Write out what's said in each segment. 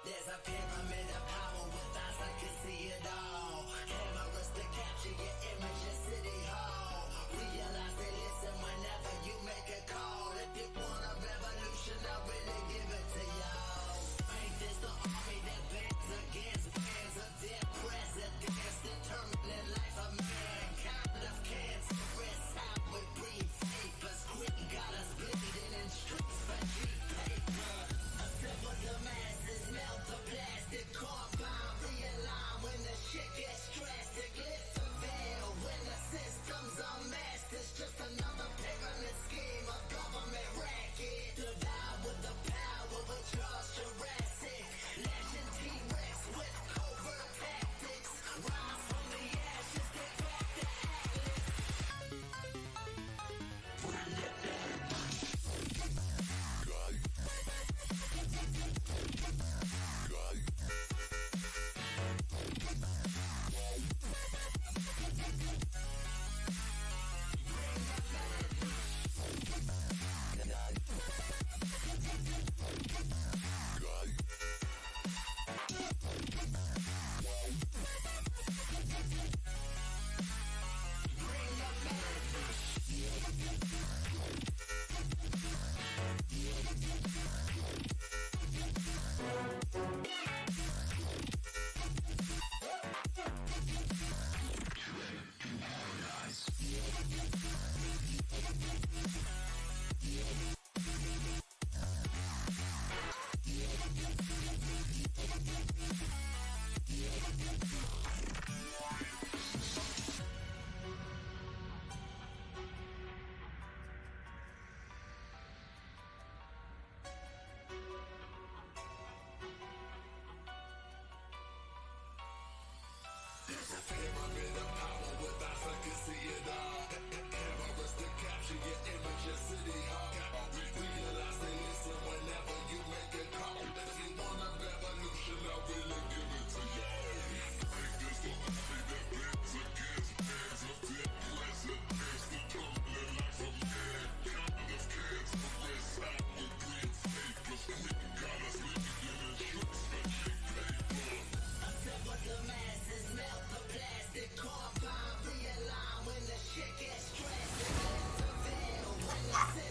There's a pyramid of power with eyes that can see it all. Cameras to capture your image in City Hall. Realize they listen whenever you make a call. If you want a revolution, I'll really give it to y'all. Faith is the army that bands against bands of dead presidents, determining life of mankind of cancerous. How we breathe vapors, quit got us bleeding in streets for cheap paper. Assemble the masses, melt the plastic, compound, realign when the shit gets drastic. Lift the veil when the system's unmasked. It's just another pyramid scheme, a government racket. Divide with the power of Charles Jurassic. Lashing T-Rex with covert tactics. Rise from the ashes, get back to Atlas.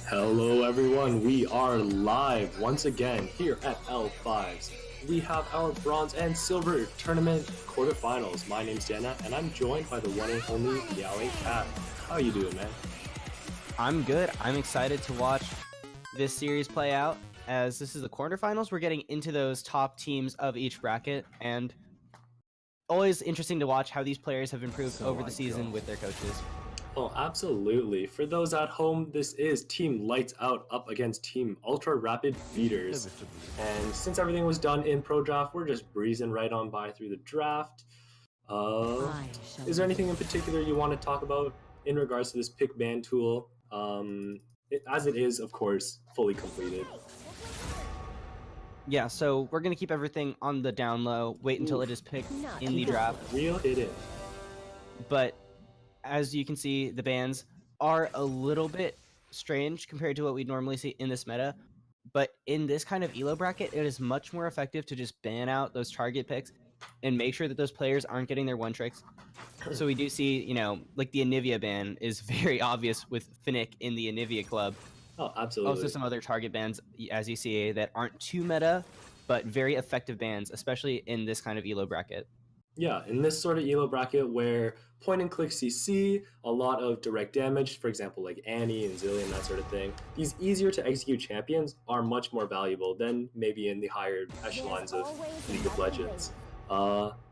Hello everyone, we are live once again here at L5s. We have our bronze and silver tournament quarterfinals. My name's Dana and I'm joined by the one and only Yowing Cat. How you doing, man? I'm good. I'm excited to watch this series play out. As this is the quarterfinals, we're getting into those top teams of each bracket, and always interesting to watch how these players have improved over the season with their coaches. Oh, absolutely. For those at home, this is Team Lights Out up against Team Ultra Rapid Beaters. And since everything was done in Pro Draft, we're just breezing right on by through the draft. Is there anything in particular you want to talk about in regards to this pick ban tool? As it is, of course, fully completed. Yeah, so we're going to keep everything on the down low, wait until it is picked in the draft. Real hidden. But as you can see, the bans are a little bit strange compared to what we'd normally see in this meta. But in this kind of elo bracket, it is much more effective to just ban out those target picks and make sure that those players aren't getting their one tricks. So we do see, like the Anivia ban is very obvious with Finnick in the Anivia club. Oh, absolutely. Also some other target bans, as you see, that aren't too meta, but very effective bans, especially in this kind of elo bracket. Yeah, in this sort of elo bracket where point and click CC, a lot of direct damage, for example, like Annie and Zillion, that sort of thing, these easier to execute champions are much more valuable than maybe in the higher echelons of League of Legends.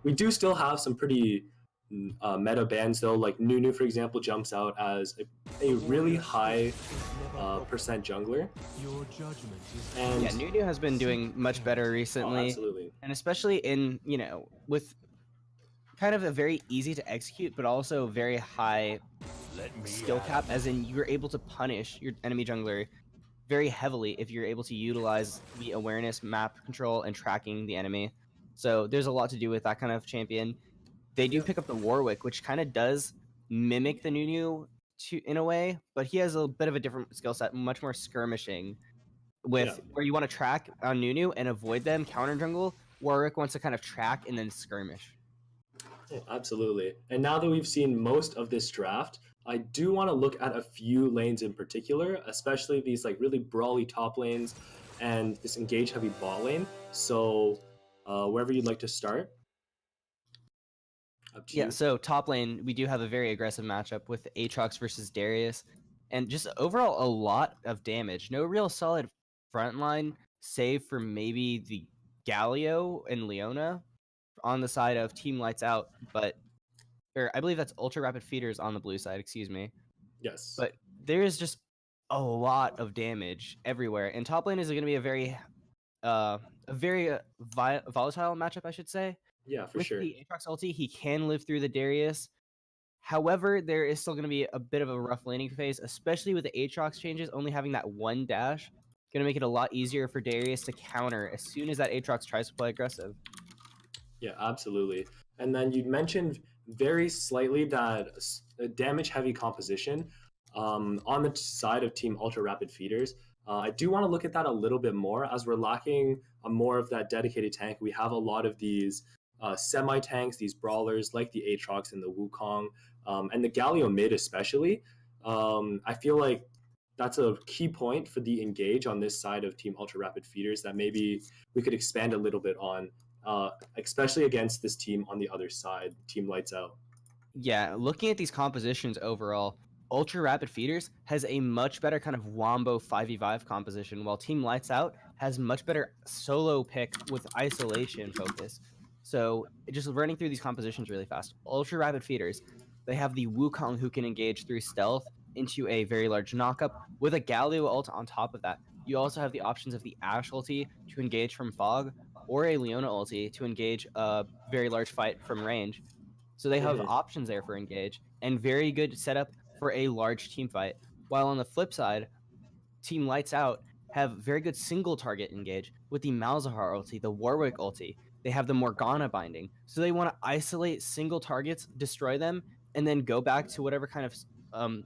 We do still have some pretty meta bans though, like Nunu, for example, jumps out as a really high percent jungler. And yeah, Nunu has been doing much better recently. Oh, absolutely. And especially in, with kind of a very easy to execute, but also very high skill cap, as in you're able to punish your enemy jungler very heavily if you're able to utilize the awareness, map control, and tracking the enemy. So there's a lot to do with that kind of champion. They do pick up the Warwick, which kind of does mimic the Nunu in a way, but he has a bit of a different skill set, much more skirmishing, with where you want to track on Nunu and avoid them, counter jungle. Warwick wants to kind of track and then skirmish. Yeah, absolutely. And now that we've seen most of this draft, I do want to look at a few lanes in particular, especially these like really brawly top lanes and this engage heavy bot lane. So, wherever you'd like to start, up to Yeah, you. so top lane, we do have a very aggressive matchup with Aatrox versus Darius, and just overall a lot of damage. No real solid front line, save for maybe the Galio and Leona on the side of Team Lights Out, or I believe that's Ultra Rapid Feeders on the blue side, excuse me. Yes. But there is just a lot of damage everywhere, and top lane is going to be a very volatile matchup, I should say. Yeah, for With sure. the Aatrox ulti, he can live through the Darius. However, there is still going to be a bit of a rough laning phase, especially with the Aatrox changes only having that one dash. Going to make it a lot easier for Darius to counter as soon as that Aatrox tries to play aggressive. Yeah, absolutely. And then you mentioned very slightly that a damage heavy composition on the side of Team Ultra Rapid Feeders. I do want to look at that a little bit more as we're lacking more of that dedicated tank. We have a lot of these semi tanks, these brawlers like the Aatrox and the Wukong, and the Galio mid especially. I feel like that's a key point for the engage on this side of Team Ultra Rapid Feeders that maybe we could expand a little bit on, especially against this team on the other side, Team Lights Out. Yeah, looking at these compositions overall, Ultra Rapid Feeders has a much better kind of wombo 5v5 composition, while Team Lights Out has much better solo pick with isolation focus. So just running through these compositions really fast. Ultra Rapid Feeders, they have the Wukong who can engage through stealth into a very large knockup with a Galio ult on top of that. You also have the options of the Ashe ulti to engage from fog or a Leona ulti to engage a very large fight from range. So they have Mhm. options there for engage and very good setup for a large team fight. While on the flip side, Team Lights Out have very good single target engage with the Malzahar ulti, the Warwick ulti. They have the Morgana binding. So they want to isolate single targets, destroy them, and then go back to whatever kind of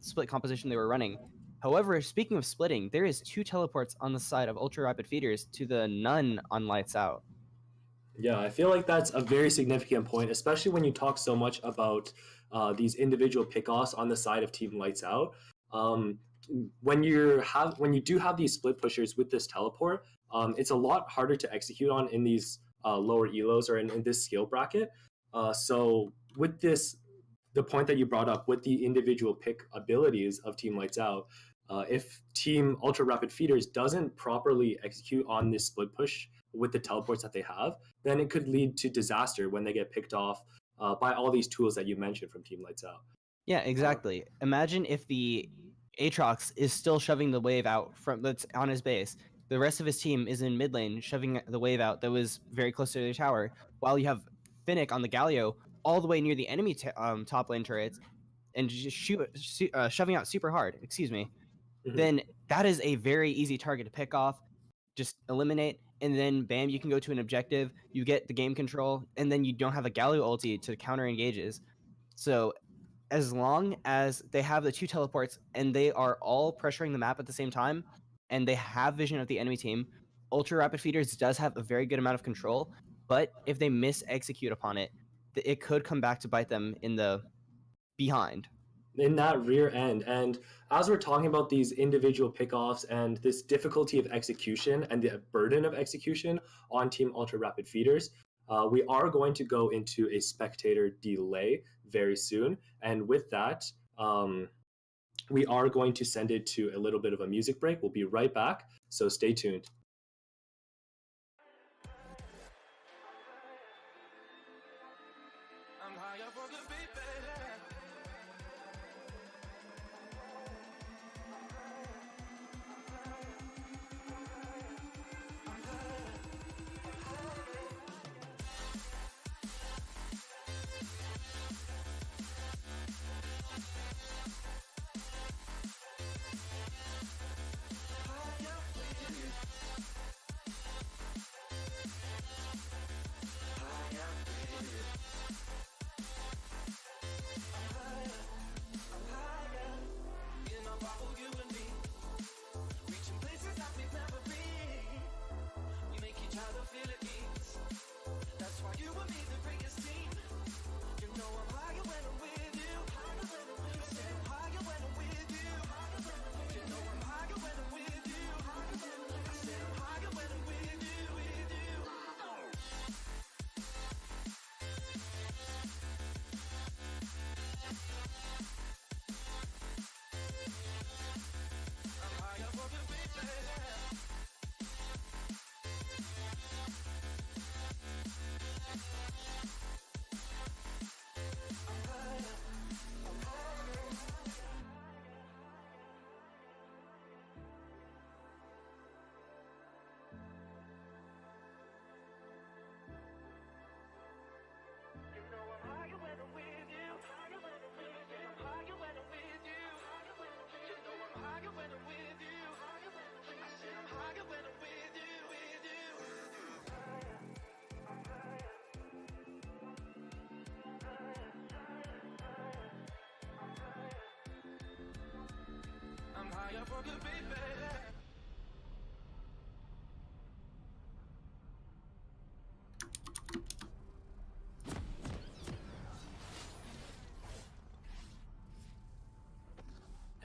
split composition they were running. However, speaking of splitting, there is 2 teleports on the side of Ultra Rapid Feeders to the none on Lights Out. Yeah, I feel like that's a very significant point, especially when you talk so much about these individual pickoffs on the side of Team Lights Out. Um, when you do have these split pushers with this teleport, it's a lot harder to execute on in these lower elos or in this skill bracket. So with this, the point that you brought up with the individual pick abilities of Team Lights Out, if Team Ultra Rapid Feeders doesn't properly execute on this split push with the teleports that they have, then it could lead to disaster when they get picked off by all these tools that you mentioned from Team Lights Out. Yeah, exactly. Imagine if the Aatrox is still shoving the wave out from that's on his base. The rest of his team is in mid lane shoving the wave out that was very close to the tower, while you have Finnick on the Galio all the way near the enemy top lane turrets and just shoving out super hard. Excuse me. Mhm. Then that is a very easy target to pick off, just eliminate, and then bam, you can go to an objective. You get the game control, and then you don't have a Galio ulti to counter engages. So as long as they have the 2 teleports and they are all pressuring the map at the same time and they have vision of the enemy team, Ultra Rapid Feeders does have a very good amount of control, but if they miss execute upon it, it could come back to bite them in the behind. In that rear end. And as we're talking about these individual pickoffs and this difficulty of execution and the burden of execution on Team Ultra Rapid Feeders, we are going to go into a spectator delay very soon. And with that, we are going to send it to a little bit of a music break. We'll be right back. So stay tuned.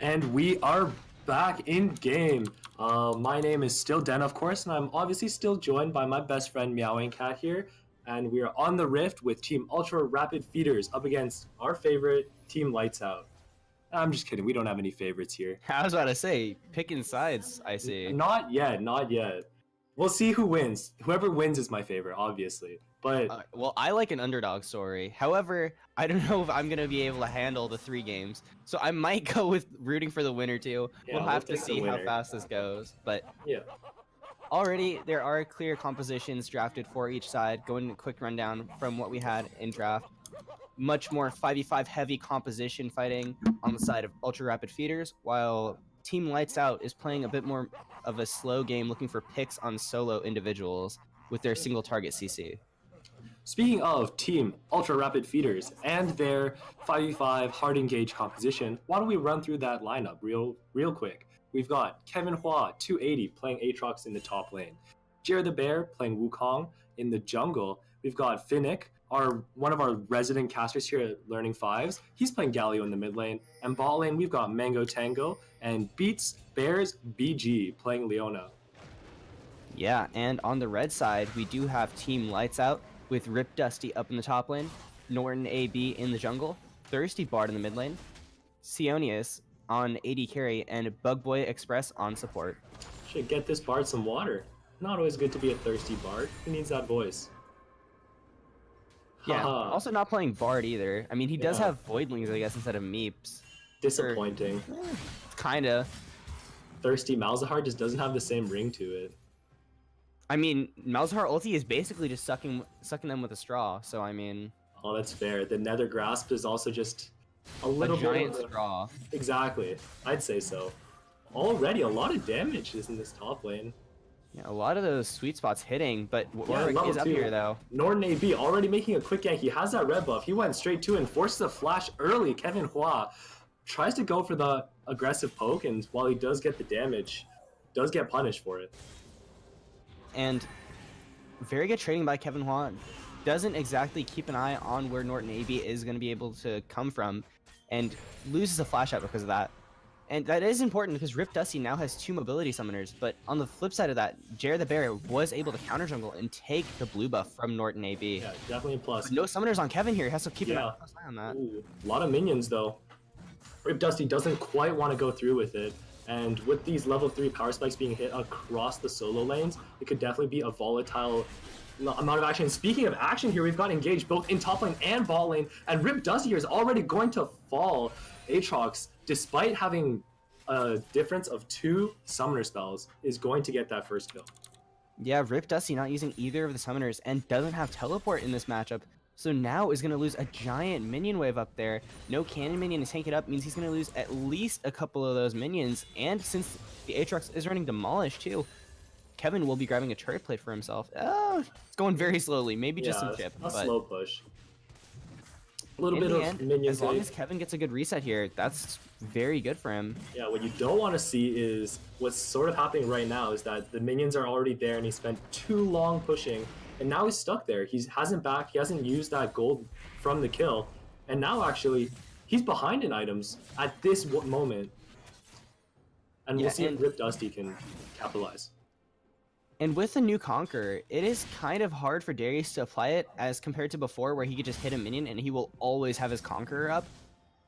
And we are back in game. My name is still Den, of course, and I'm obviously still joined by my best friend Meowing Cat here. And we are on the Rift with Team Ultra Rapid Feeders up against our favorite Team LightsOut. I'm just kidding. We don't have any favorites here. I was about to say, picking sides, I see. Not yet. Not yet. We'll see who wins. Whoever wins is my favorite, obviously. But Well, I like an underdog story. However, I don't know if I'm going to be able to handle the 3 games. So I might go with rooting for the winner, too. Yeah, we'll have to pick the see how winner. fast this goes. But yeah. already, there are clear compositions drafted for each side. Going a quick rundown from what we had in draft. Much more 5v5 heavy composition fighting on the side of Ultra Rapid Feeders, while Team LightsOut is playing a bit more of a slow game, looking for picks on solo individuals with their single target CC. Speaking of Team Ultra Rapid Feeders and their 5v5 hard engage composition, why don't we run through that lineup real quick? We've got Kevin Hua, 280, playing Aatrox in the top lane. Jared the Bear playing Wukong in the jungle. We've got Finnick, one of our resident casters here at Learning Fives. He's playing Galio in the mid lane. And bot lane, we've got Mango Tango and Beats Bears BG playing Leona. Yeah, and on the red side, we do have Team LightsOut with Rip Dusty up in the top lane, Norton AB in the jungle, Thirsty Bard in the mid lane, Sionius on AD carry, and Bug Boy Express on support. Should get this Bard some water. Not always good to be a thirsty Bard. He needs that voice. Yeah, Haha. also not playing Bard either. I mean, he does Yeah. have Voidlings, I guess, instead of Meeps. Disappointing. Kinda. Thirsty Malzahar just doesn't have the same ring to it. I mean, Malzahar ulti is basically just sucking them with a straw, so I mean... Oh, that's fair. The Nether Grasp is also just a A little giant bit of straw. Exactly. I'd say so. Already a lot of damage is in this top lane. Yeah, a lot of those sweet spots hitting, but Warwick level is up 2. here, though. Norton AB already making a quick gank. He has that red buff. He went straight to it and forces a flash early. Kevin Hua tries to go for the aggressive poke, and while he does get the damage, does get punished for it. And very good trading by Kevin Hua. Doesn't exactly keep an eye on where Norton AB is going to be able to come from, and loses a flash out because of that. And that is important because Rip Dusty now has 2 mobility summoners, but on the flip side of that, Jared the Bear was able to counter jungle and take the blue buff from Norton AB. Yeah, definitely a plus. But no summoners on Kevin here. He has to keep an eye on that. Ooh, a lot of minions though. Rip Dusty doesn't quite want to go through with it. And with these level 3 power spikes being hit across the solo lanes, it could definitely be a volatile amount of action. Speaking of action here, we've got engaged both in top lane and bot lane, and Rip Dusty here is already going to fall Aatrox, despite having a difference of 2 summoner spells, is going to get that first kill. Yeah, Rip Dusty not using either of the summoners and doesn't have teleport in this matchup. So now is going to lose a giant minion wave up there. No cannon minion to tank it up means he's going to lose at least a couple of those minions. And since the Aatrox is running Demolish too, Kevin will be grabbing a turret plate for himself. Oh, it's going very slowly. Maybe just some chip. A but slow push. A little in bit the of end, minion as long save. as Kevin gets a good reset here, that's very good for him. Yeah, what you don't want to see is what's sort of happening right now is that the minions are already there and he spent too long pushing, and now he's stuck there. He hasn't used that gold from the kill, and now actually he's behind in items at this moment. And we'll see if Rip Dusty can capitalize. And with the new Conqueror, it is kind of hard for Darius to apply it as compared to before where he could just hit a minion and he will always have his Conqueror up.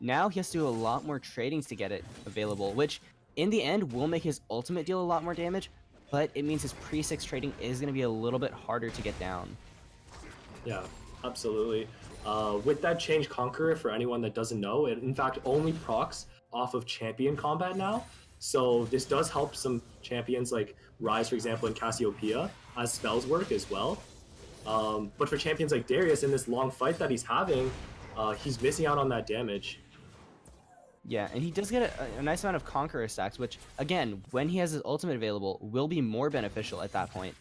Now he has to do a lot more tradings to get it available, which in the end will make his ultimate deal a lot more damage, but it means his pre-6 trading is going to be a little bit harder to get down. Yeah, absolutely. With that change Conqueror, for anyone that doesn't know, it in fact only procs off of champion combat now. So this does help some champions like Rise, for example, and Cassiopeia as spells work as well. But for champions like Darius in this long fight that he's having, he's missing out on that damage. Yeah, and he does get a nice amount of Conqueror stacks, which, again, when he has his ultimate available, will be more beneficial at that point.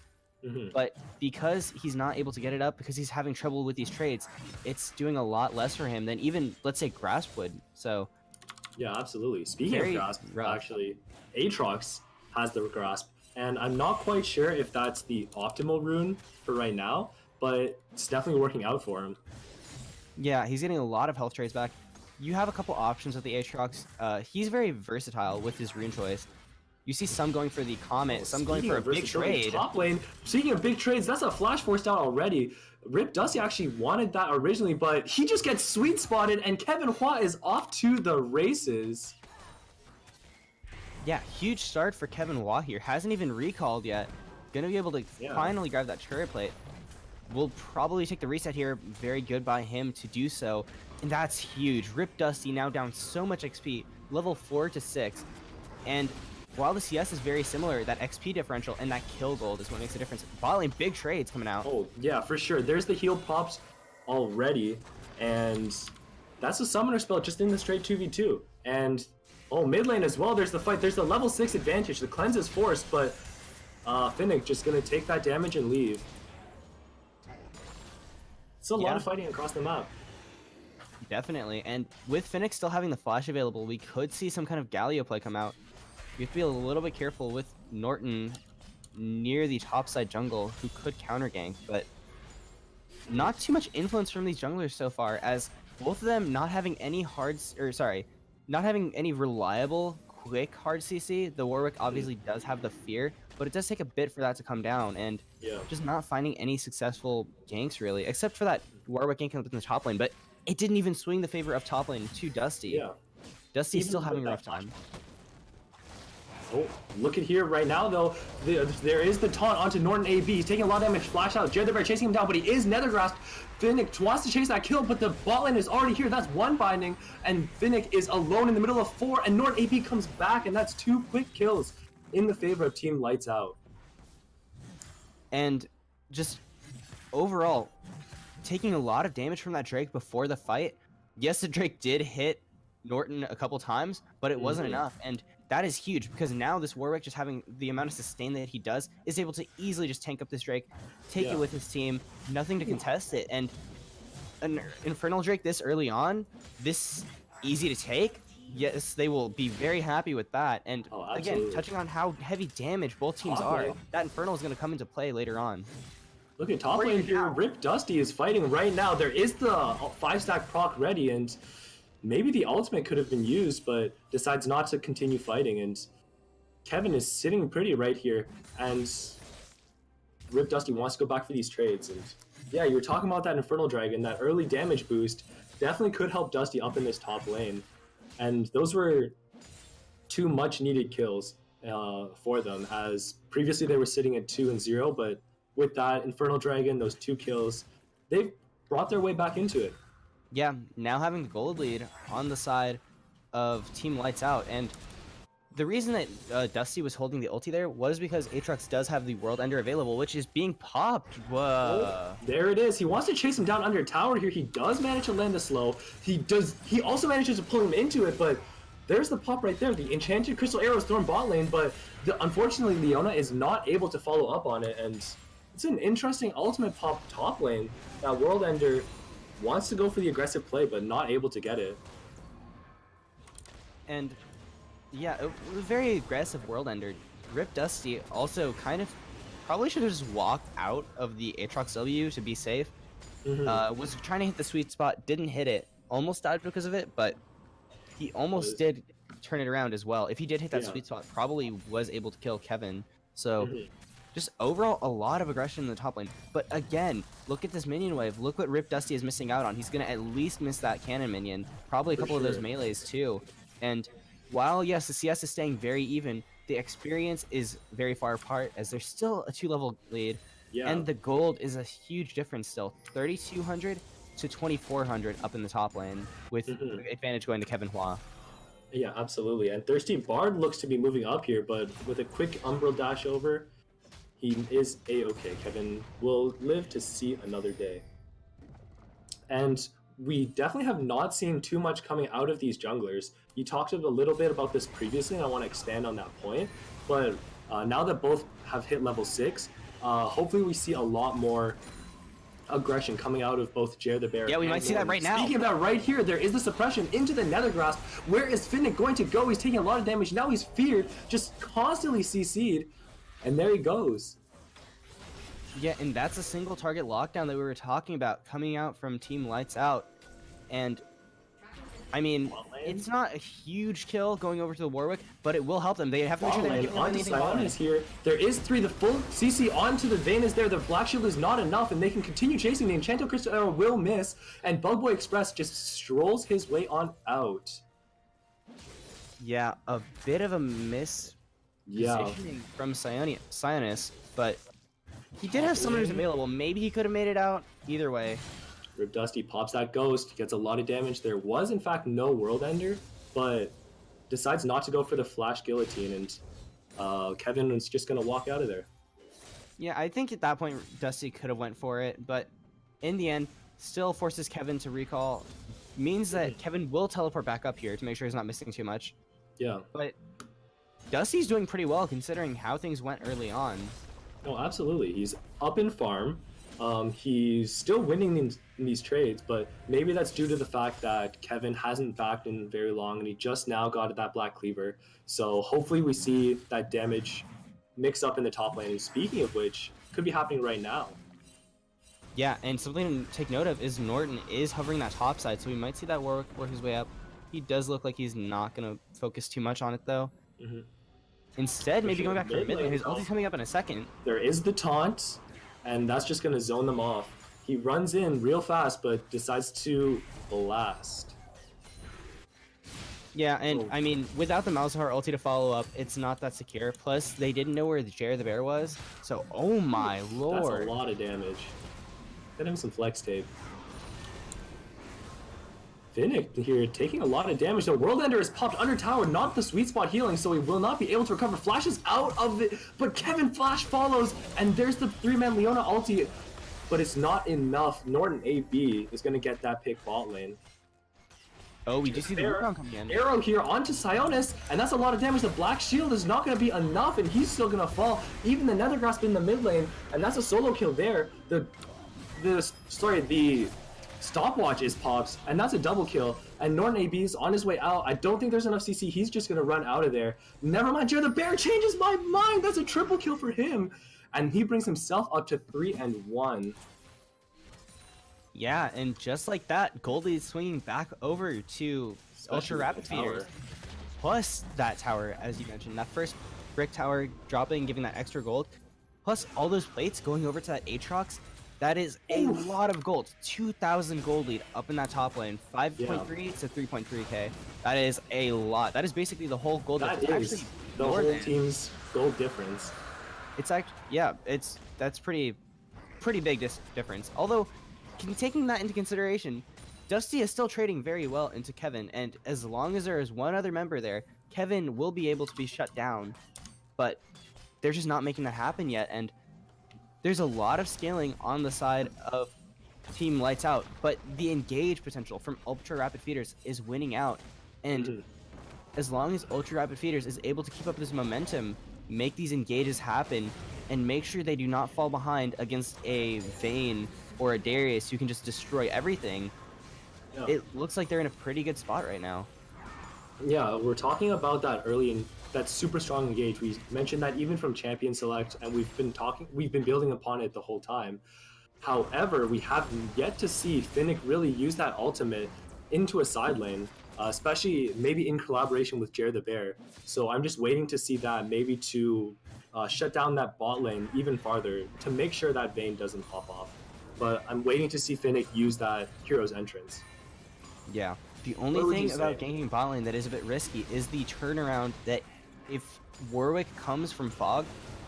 But because he's not able to get it up, because he's having trouble with these trades, it's doing a lot less for him than even, let's say, Grasp would. So Yeah, absolutely. Speaking Very of grasp, rough. actually, Aatrox has the grasp, and I'm not quite sure if that's the optimal rune for right now, but it's definitely working out for him. Yeah, he's getting a lot of health trays back. You have a couple options with the Aatrox. He's very versatile with his rune choice. You see some going for the Comet, some going Speaking for a of big versatility, trade. top lane. Speaking of big trades, that's a flash forced out already. Rip Dusty actually wanted that originally, but he just gets sweet spotted, and Kevin Hua is off to the races. Yeah, huge start for Kevin Waugh here. Hasn't even recalled yet. Gonna be able to finally grab that turret plate. Will probably take the reset here. Very good by him to do so. And that's huge. Rip Dusty now down so much XP. Level 4 to 6. And while the CS is very similar, that XP differential and that kill gold is what makes a difference. Bot lane, big trades coming out. Oh, yeah, for sure. There's the heal pops already, and that's a summoner spell just in the straight 2v2. And, oh, mid lane as well, there's the fight. There's the level 6 advantage. The cleanse is forced, but Finnick just going to take that damage and leave. It's a lot of fighting across the map. Definitely. And with Finnick still having the flash available, we could see some kind of Galio play come out. You have to be a little bit careful with Norton near the topside jungle, who could counter gank, but not too much influence from these junglers so far, as both of them not having any not having any reliable, quick hard CC. The Warwick obviously does have the fear, but it does take a bit for that to come down, and just not finding any successful ganks really, except for that Warwick gank up in the top lane, but it didn't even swing the favor of top lane to Dusty. Yeah. Dusty's still having a rough time. Oh, look at here right now, though. There is the taunt onto Norton AB. He's taking a lot of damage. Flash out. Jared the Bear chasing him down, but he is nether grasped. Finnick wants to chase that kill, but the bot lane is already here. That's one binding, and Finnick is alone in the middle of 4, and Norton AB comes back, and that's 2 quick kills in the favor of Team Lights Out. And just overall, taking a lot of damage from that Drake before the fight. Yes, the Drake did hit Norton a couple times, but it wasn't enough, and that is huge because now this Warwick, just having the amount of sustain that he does, is able to easily just tank up this Drake, take it with his team, nothing to contest it. And an Infernal Drake this early on, this easy to take, yes, they will be very happy with that. And again, touching on how heavy damage both teams are, that Infernal is going to come into play later on. Look at top lane here. Rip Dusty is fighting right now. There is the 5-stack proc ready, and maybe the ultimate could have been used, but decides not to continue fighting. And Kevin is sitting pretty right here, and Rip Dusty wants to go back for these trades. And yeah, you were talking about that Infernal Dragon, that early damage boost definitely could help Dusty up in this top lane. And those were 2 much needed kills for them, as previously they were sitting at 2 and 0, but with that Infernal Dragon, those 2 kills, they've brought their way back into it. Yeah, now having the gold lead on the side of Team Lights Out, and the reason that Dusty was holding the ulti there was because Aatrox does have the World Ender available, which is being popped. Whoa. Oh, there it is. He wants to chase him down under tower here. He does manage to land the slow. He also manages to pull him into it, but there's the pop right there. The enchanted crystal arrow is thrown bot lane, but unfortunately Leona is not able to follow up on it, and it's an interesting ultimate pop top lane. That World Ender wants to go for the aggressive play, but not able to get it. And yeah, it was very aggressive World Ender. Rip Dusty also kind of probably should have just walked out of the Aatrox W to be safe. Was trying to hit the sweet spot, didn't hit it. Almost died because of it, but he almost did turn it around as well. If he did hit that sweet spot, probably was able to kill Kevin. So just overall, a lot of aggression in the top lane. But again, look at this minion wave. Look what Rip Dusty is missing out on. He's going to at least miss that cannon minion. Probably a couple of those melees too. And while, yes, the CS is staying very even, the experience is very far apart, as there's still a 2-level lead. And the gold is a huge difference still. 3,200 to 2,400 up in the top lane, with advantage going to Kevin Hua. Yeah, absolutely. And Thirsty Bard looks to be moving up here, but with a quick Umbral dash over, he is A-okay. Kevin will live to see another day. And we definitely have not seen too much coming out of these junglers. You talked a little bit about this previously, and I want to expand on that point. But now that both have hit level 6, hopefully we see a lot more aggression coming out of both Jared the Bear. Yeah, we might see that right now. Speaking of that, right here, there is the suppression into the Nether Grasp. Where is Finnick going to go? He's taking a lot of damage. Now he's feared, just constantly CC'd, and there he goes. Yeah, and that's a single target lockdown that we were talking about coming out from Team LightsOut. And I mean, it's not a huge kill going over to the Warwick, but it will help them. They have to make sure they don't onto anything Sionis here. There is 3. The full CC onto the Vayne is there. The Black Shield is not enough, and they can continue chasing. The Enchanto Crystal Arrow will miss, and Bug Boy Express just strolls his way on out. Yeah, a bit of a miss positioning from Sionis, but he did have summoners available. Maybe he could have made it out. Either way. Rip Dusty pops that Ghost, gets a lot of damage. There was, in fact, no World Ender, but decides not to go for the Flash Guillotine, and Kevin is just going to walk out of there. Yeah, I think at that point, Dusty could have went for it, but in the end, still forces Kevin to recall. Means that Kevin will teleport back up here to make sure he's not missing too much. Yeah. But Dusty's doing pretty well considering how things went early on. Oh, absolutely. He's up in farm. He's still winning in these trades, but maybe that's due to the fact that Kevin hasn't backed in very long and he just now got that Black Cleaver. So hopefully we see that damage mix up in the top lane. And speaking of which, could be happening right now. Yeah, and something to take note of is Norton is hovering that top side, so we might see that work his way up. He does look like he's not going to focus too much on it, though. Instead, maybe going back for mid lane. His ulti's coming up in a second. There is the taunt, and that's just going to zone them off. He runs in real fast, but decides to blast. Yeah, and I mean, without the Malzahar ulti to follow up, it's not that secure. Plus, they didn't know where the Jared the Bear was, so oh my lord. That's a lot of damage. Get him some flex tape. Finnick here taking a lot of damage. The World Ender is popped under tower, not the sweet spot healing, so he will not be able to recover. Flashes out of it, but Kevin Flash follows, and there's the 3-man Leona ulti, but it's not enough. Norton AB is going to get that pick bot lane. Oh, we just see the Rubicon coming in. Arrow here onto Sionis, and that's a lot of damage. The Black Shield is not going to be enough, and he's still going to fall. Even the Nether Grasp in the mid lane, and that's a solo kill there. The stopwatch is pops, and that's a double kill. And Norton AB is on his way out. I don't think there's enough CC. He's just going to run out of there. Never mind, Jared the Bear changes my mind. That's a triple kill for him. And he brings himself up to 3-1. Yeah, and just like that, Goldie is swinging back over to Ultra Rapid Feeders. Plus that tower, as you mentioned, that first brick tower dropping, giving that extra gold. Plus all those plates going over to that Aatrox. That is a lot of gold. 2,000 gold lead up in that top lane. 5.3 to 3.3k. That is a lot. That is basically the whole gold difference. That is the whole team's gold difference. It's actually, yeah, that's pretty big difference. Although, taking that into consideration, Dusty is still trading very well into Kevin, and as long as there is one other member there, Kevin will be able to be shut down. But they're just not making that happen yet, and there's a lot of scaling on the side of Team LightsOut, but the engage potential from Ultra Rapid Feeders is winning out. And as long as Ultra Rapid Feeders is able to keep up this momentum, make these engages happen, and make sure they do not fall behind against a Vayne or a Darius who can just destroy everything, it looks like they're in a pretty good spot right now. Yeah, we're talking about that that super strong engage. We mentioned that even from Champion Select, and we've been building upon it the whole time. However, we have yet to see Finnick really use that ultimate into a side lane, especially maybe in collaboration with Jared the Bear. So I'm just waiting to see that, maybe to shut down that bot lane even farther to make sure that Vayne doesn't pop off. But I'm waiting to see Finnick use that Hero's Entrance. Yeah. The only thing about ganking bot lane that is a bit risky is the turnaround that if Warwick comes from Fog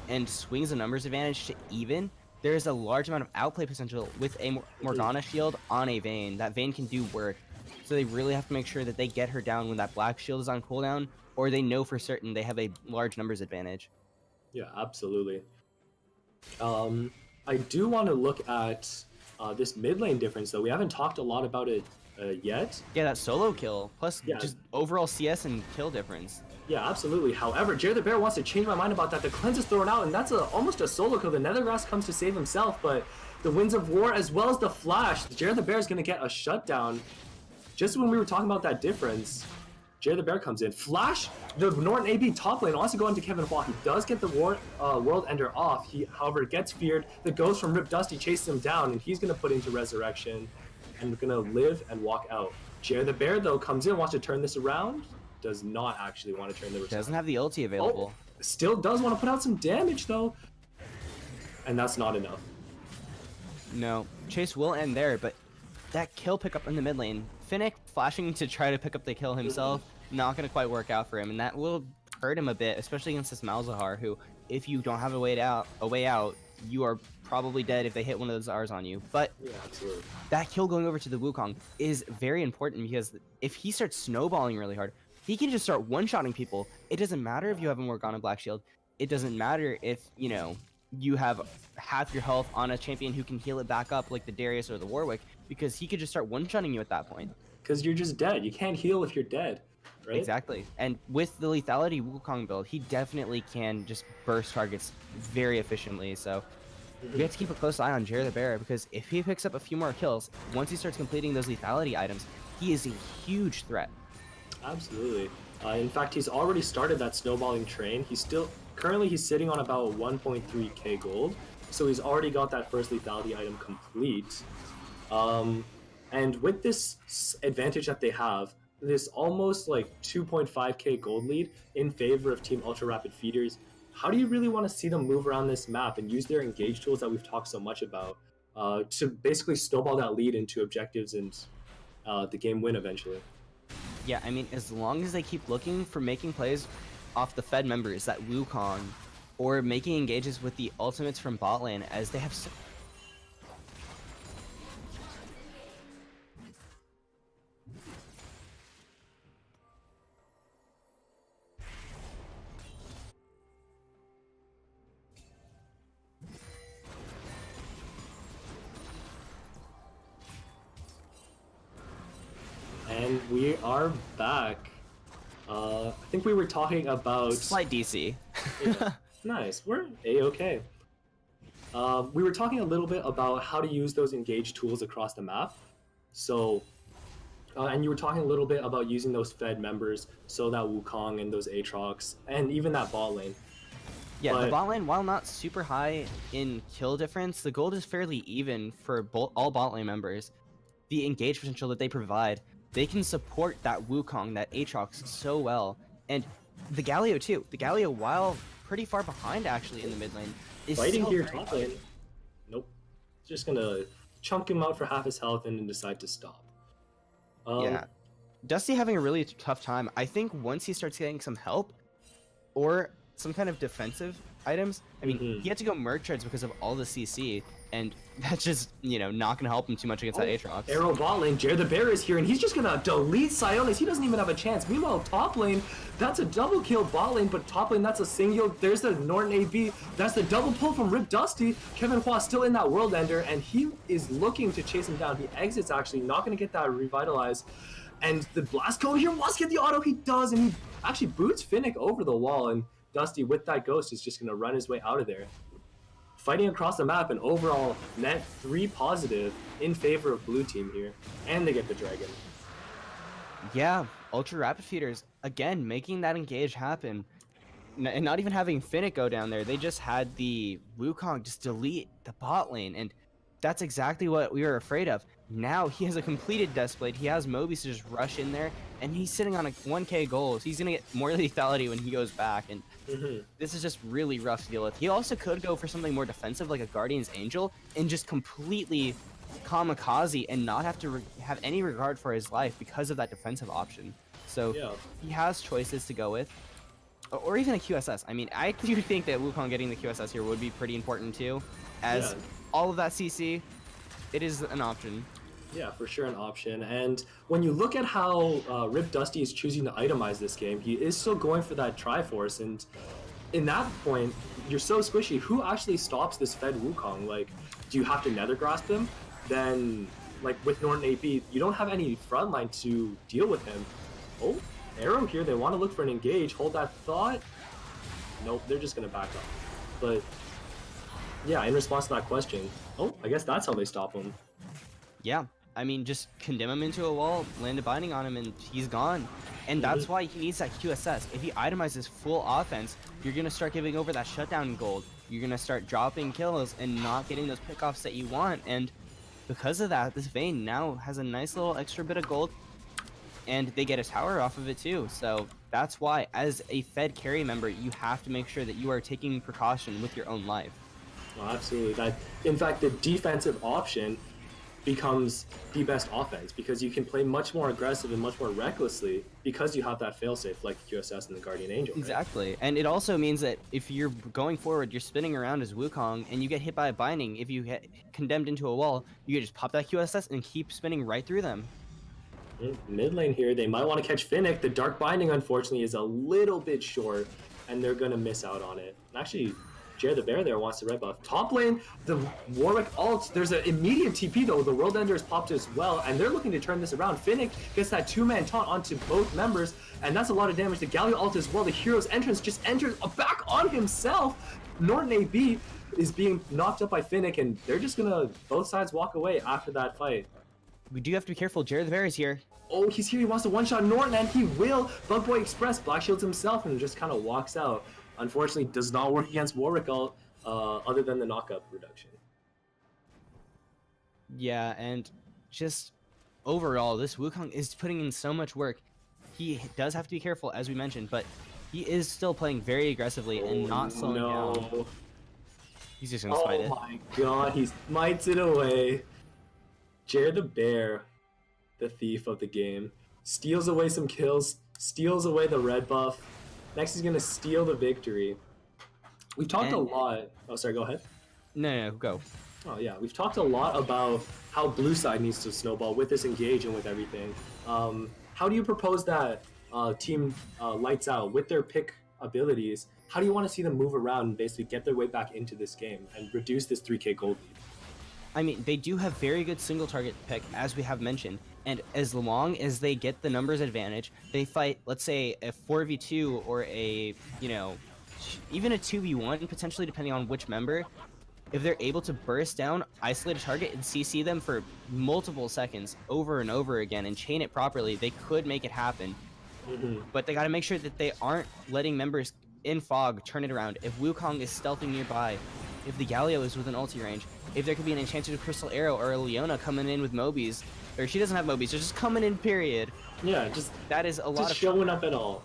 and swings a numbers advantage to even, there is a large amount of outplay potential with a Morgana shield on a Vayne. That Vayne can do work. So they really have to make sure that they get her down when that Black Shield is on cooldown, or they know for certain they have a large numbers advantage. Yeah, absolutely. I do want to look at this mid lane difference, though. We haven't talked a lot about it yet. Yeah, that solo kill, plus Yeah. just overall CS and kill difference. Yeah, absolutely. However, Jared the Bear wants to change my mind about that. The cleanse is thrown out, and that's almost a solo kill. The Nethergrass comes to save himself, but the Winds of War as well as the Flash, Jared the Bear is going to get a shutdown. Just when we were talking about that difference, Jared the Bear comes in. Flash, the Norton AB top lane wants to go into Kevin Hua. He does get the World Ender off. He, however, gets feared. The Ghost from Rip Dusty chases him down, and he's going to put into Resurrection and going to live and walk out. Jared the Bear, though, comes in, wants to turn this around. Does not actually want to turn the return. Doesn't have the ulti available. Oh, still does want to put out some damage though. And that's not enough. No, Chase will end there, but that kill pickup in the mid lane, Finnick flashing to try to pick up the kill himself, not going to quite work out for him, and that will hurt him a bit, especially against this Malzahar, who, if you don't have a way out, you are probably dead if they hit one of those R's on you. But Yeah, absolutely. that kill going over to the Wukong is very important, because if he starts snowballing really hard, he can just start one-shotting people. It doesn't matter if you have a Morgana Black Shield. It doesn't matter if, you know, you have half your health on a champion who can heal it back up like the Darius or the Warwick, because he could just start one-shotting you at that point. Because you're just dead. You can't heal if you're dead, right? Exactly. And with the lethality Wukong build, he definitely can just burst targets very efficiently. So we have to keep a close eye on Jared the Bear, because if he picks up a few more kills, once he starts completing those lethality items, he is a huge threat. Absolutely. In fact, he's already started that snowballing train. Currently he's sitting on about 1.3k gold, so he's already got that first lethality item complete. And with this advantage that they have, this almost like 2.5k gold lead in favor of Team Ultra Rapid Feeders, how do you really want to see them move around this map and use their engage tools that we've talked so much about to basically snowball that lead into objectives and the game win eventually? Yeah, I mean, as long as they keep looking for making plays off the Fed members, that Wukong, or making engages with the ultimates from bot lane, as they have And we are back. I think we were talking about... slight DC. Yeah, nice, we're A-okay. We were talking a little bit about how to use those engage tools across the map. So, and you were talking a little bit about using those Fed members, so that Wukong and those Aatrox, and even that bot lane. Yeah, But- the bot lane, while not super high in kill difference, the gold is fairly even for all bot lane members. The engage potential that they provide, they can support that Wukong, that Aatrox so well. And the Galio too. The Galio, while pretty far behind actually in the mid lane, is Fighting still here very top lane. good. Nope. Just gonna chunk him out for half his health and then decide to stop. Yeah. Dusty having a really tough time. I think once he starts getting some help or some kind of defensive items, I mean, he had to go Merc Treads because of all the CC, and that's just, you know, not going to help him too much against that Aatrox. Arrow bot lane, Jared the Bear is here, and he's just gonna delete Sionis. He doesn't even have a chance. Meanwhile, top lane, that's a double kill bot lane, but top lane, that's a single. There's the Norton AB. That's the double pull from Rip Dusty. Kevin Hua still in that World Ender, and he is looking to chase him down. He exits, actually, not gonna get that revitalize. And the Blast Cone here must get the auto. He does, and he actually boots Finnick over the wall, and Dusty, with that Ghost, is just gonna run his way out of there. Fighting across the map, and overall net 3 positive in favor of blue team here, and they get the dragon. Yeah, Ultra Rapid Feeders, again, making that engage happen. And not even having Finnick go down there, they just had the Wukong just delete the bot lane, and that's exactly what we were afraid of. Now he has a completed Deathblade, he has Mobius to just rush in there, and he's sitting on a 1k gold, so he's gonna get more lethality when he goes back, and this is just really rough to deal with. He also could go for something more defensive like a Guardian's Angel, and just completely kamikaze and not have to have any regard for his life because of that defensive option. So Yeah. he has choices to go with. Or even a QSS. I mean, I do think that Wukong getting the QSS here would be pretty important too, as Yeah. all of that CC, it is an option. Yeah, for sure an option. And when you look at how Rip Dusty is choosing to itemize this game, he is still going for that Triforce, and in that point, you're so squishy. Who actually stops this Fed Wukong? Like, do you have to Nether Grasp him? Then like with Norton AP, you don't have any front line to deal with him. Oh, arrow here. They want to look for an engage. Hold that thought. Nope, they're just gonna back off. But yeah, in response to that question, oh, I guess that's how they stop him. Yeah, I mean, just condemn him into a wall, land a binding on him, and he's gone. And that's why he needs that QSS. If he itemizes full offense, you're going to start giving over that shutdown gold. You're going to start dropping kills and not getting those pickoffs that you want. And because of that, this Vayne now has a nice little extra bit of gold, and they get a tower off of it too. So that's why, as a Fed carry member, you have to make sure that you are taking precaution with your own life. Oh, absolutely. That, in fact, the defensive option becomes the best offense because you can play much more aggressive and much more recklessly because you have that failsafe like QSS and the Guardian Angel. Right? Exactly. And it also means that if you're going forward, you're spinning around as Wukong and you get hit by a binding, if you get condemned into a wall, you can just pop that QSS and keep spinning right through them. Mid lane here, they might want to catch Finnick. The Dark Binding, unfortunately, is a little bit short, and they're going to miss out on it. Actually, Jared the Bear there wants to red buff. Top lane, the Warwick ult, there's an immediate TP though. The World Ender is popped as well, and they're looking to turn this around. Finnick gets that two-man taunt onto both members, and that's a lot of damage. The Galio ult as well. The hero's entrance just enters back on himself. Norton AB is being knocked up by Finnick, and they're just gonna both sides walk away after that fight. We do have to be careful. Jared the Bear is here. Oh, he's here. He wants to one-shot Norton, and he will. Bug Boy Express Black Shields himself and just kind of walks out. Unfortunately, does not work against Warwick ult, other than the knockup reduction. Yeah, and just overall, this Wukong is putting in so much work. He does have to be careful, as we mentioned, but he is still playing very aggressively and not slowing down. He's just gonna smite it. Oh my god, he smites it away. Jared the Bear, the thief of the game, steals away some kills, steals away the red buff. Next, he's gonna steal the victory. We've talked a lot. Oh, sorry. Go ahead. No, go. Oh yeah, we've talked a lot about how blue side needs to snowball with this engage and with everything. How do you propose that team Lights Out with their pick abilities? How do you want to see them move around and basically get their way back into this game and reduce this 3K gold lead? I mean, they do have very good single target pick, as we have mentioned, and as long as they get the numbers advantage, they fight, let's say, a 4v2 or a, even a 2v1, potentially, depending on which member. If they're able to burst down, isolate a target, and CC them for multiple seconds over and over again and chain it properly, they could make it happen. But they got to make sure that they aren't letting members in fog turn it around. If Wukong is stealthing nearby, if the Galio is within ulti range, if there could be an enchanted crystal arrow or a Leona coming in with Mobies, or she doesn't have Mobies, they're just coming in, period. Yeah, just that is a lot just of showing up at all.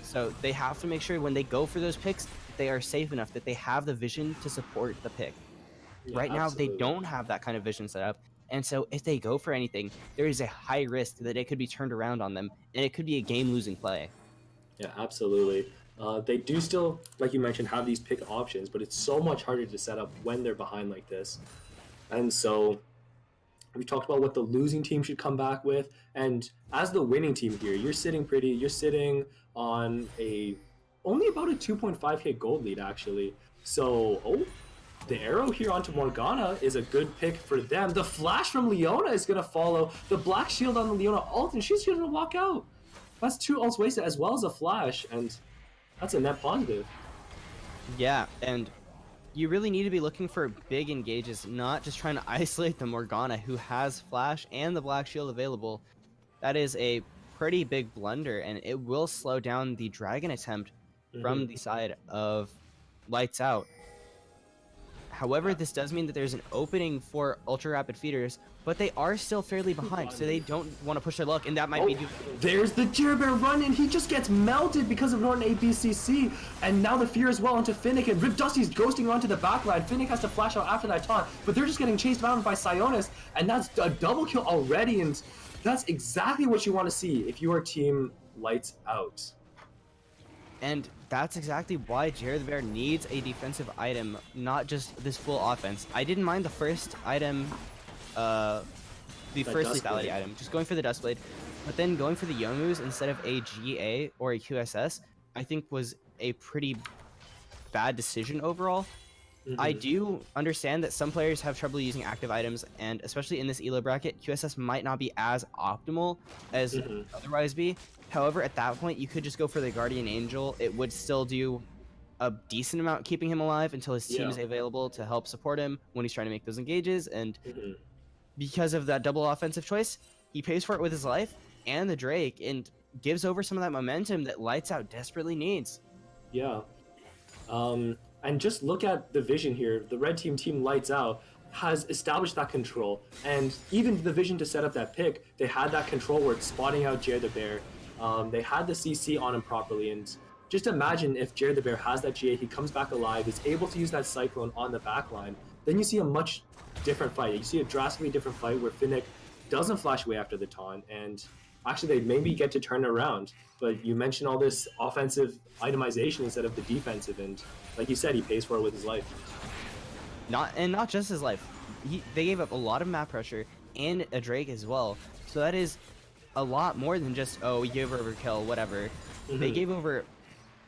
So they have to make sure when they go for those picks, they are safe enough that they have the vision to support the pick. Yeah, right now, absolutely. they don't have that kind of vision set up. And so if they go for anything, there is a high risk that it could be turned around on them, and it could be a game-losing play. Yeah, absolutely. They do still, like you mentioned, have these pick options, but it's so much harder to set up when they're behind like this. And so we talked about what the losing team should come back with. And as the winning team here, you're sitting on only about a 2.5k gold lead, actually. So, the arrow here onto Morgana is a good pick for them. The flash from Leona is going to follow. The black shield on the Leona ult, and she's going to walk out. That's 2 ults wasted as well as a flash, and that's a net positive. Yeah, and you really need to be looking for big engages, not just trying to isolate the Morgana, who has flash and the black shield available. That is a pretty big blunder, and it will slow down the dragon attempt from the side of Lights Out. However, this does mean that there's an opening for ultra rapid feeders, but they are still fairly behind, so they don't want to push their luck, and that might be... There's the Jared Bear run, and he just gets melted because of Norton ABCC, and now the fear as well onto Finnick, and Rip Dusty's ghosting onto the backline. Finnick has to flash out after that taunt, but they're just getting chased around by Sionis, and that's a double kill already, and that's exactly what you want to see if you are team Lights Out. And that's exactly why Jared the Bear needs a defensive item, not just this full offense. I didn't mind the first item, the first lethality item, just going for the Dustblade, but then going for the Youmu's instead of a GA or a QSS, I think was a pretty bad decision overall. I Mhm. do understand that some players have trouble using active items, and especially in this elo bracket, QSS might not be as optimal as Mhm. otherwise be. However, at that point, you could just go for the Guardian Angel. It would still do a decent amount keeping him alive until his team Yeah. is available to help support him when he's trying to make those engages. And Mhm. because of that double offensive choice, he pays for it with his life and the Drake and gives over some of that momentum that Lights Out desperately needs. Yeah. And just look at the vision here. The red team Lights Out has established that control, and even the vision to set up that pick, they had that control where it's spotting out Jared the Bear. They had the CC on him properly, and just imagine if Jared the Bear has that GA, he comes back alive, is able to use that Cyclone on the back line, then you see a much different fight. You see a drastically different fight where Finnick doesn't flash away after the taunt, and actually they maybe get to turn it around. But you mentioned all this offensive itemization instead of the defensive, and like you said, he pays for it with his life. Not just his life. They gave up a lot of map pressure and a Drake as well. So that is a lot more than just, oh, we gave over kill, whatever. They gave over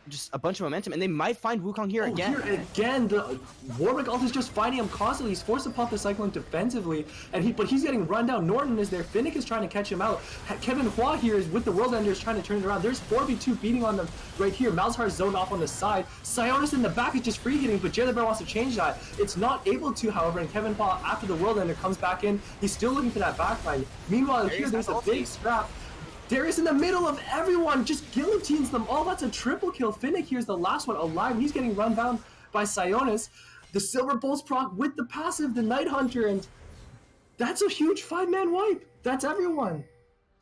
just a bunch of momentum, and they might find Wukong here again. Here again, the Warwick ult is just finding him constantly. He's forced to pop the Cyclone defensively, and he's getting run down. Norton is there. Finnick is trying to catch him out. Kevin Hua here is with the World Enders trying to turn it around. There's 4v2 beating on them right here. Malzahar's zoned off on the side. Sionis in the back is just free hitting, but Jared the Bear wants to change that. It's not able to, however, and Kevin Hua, after the World Ender comes back in, he's still looking for that backline. Meanwhile, here there's a big scrap. Darius in the middle of everyone, just guillotines them all. That's a triple kill. Finnick here's the last one alive. He's getting run down by Sionis. The Silver Pulse proc with the passive, the Night Hunter, and that's a huge 5-man wipe. That's everyone.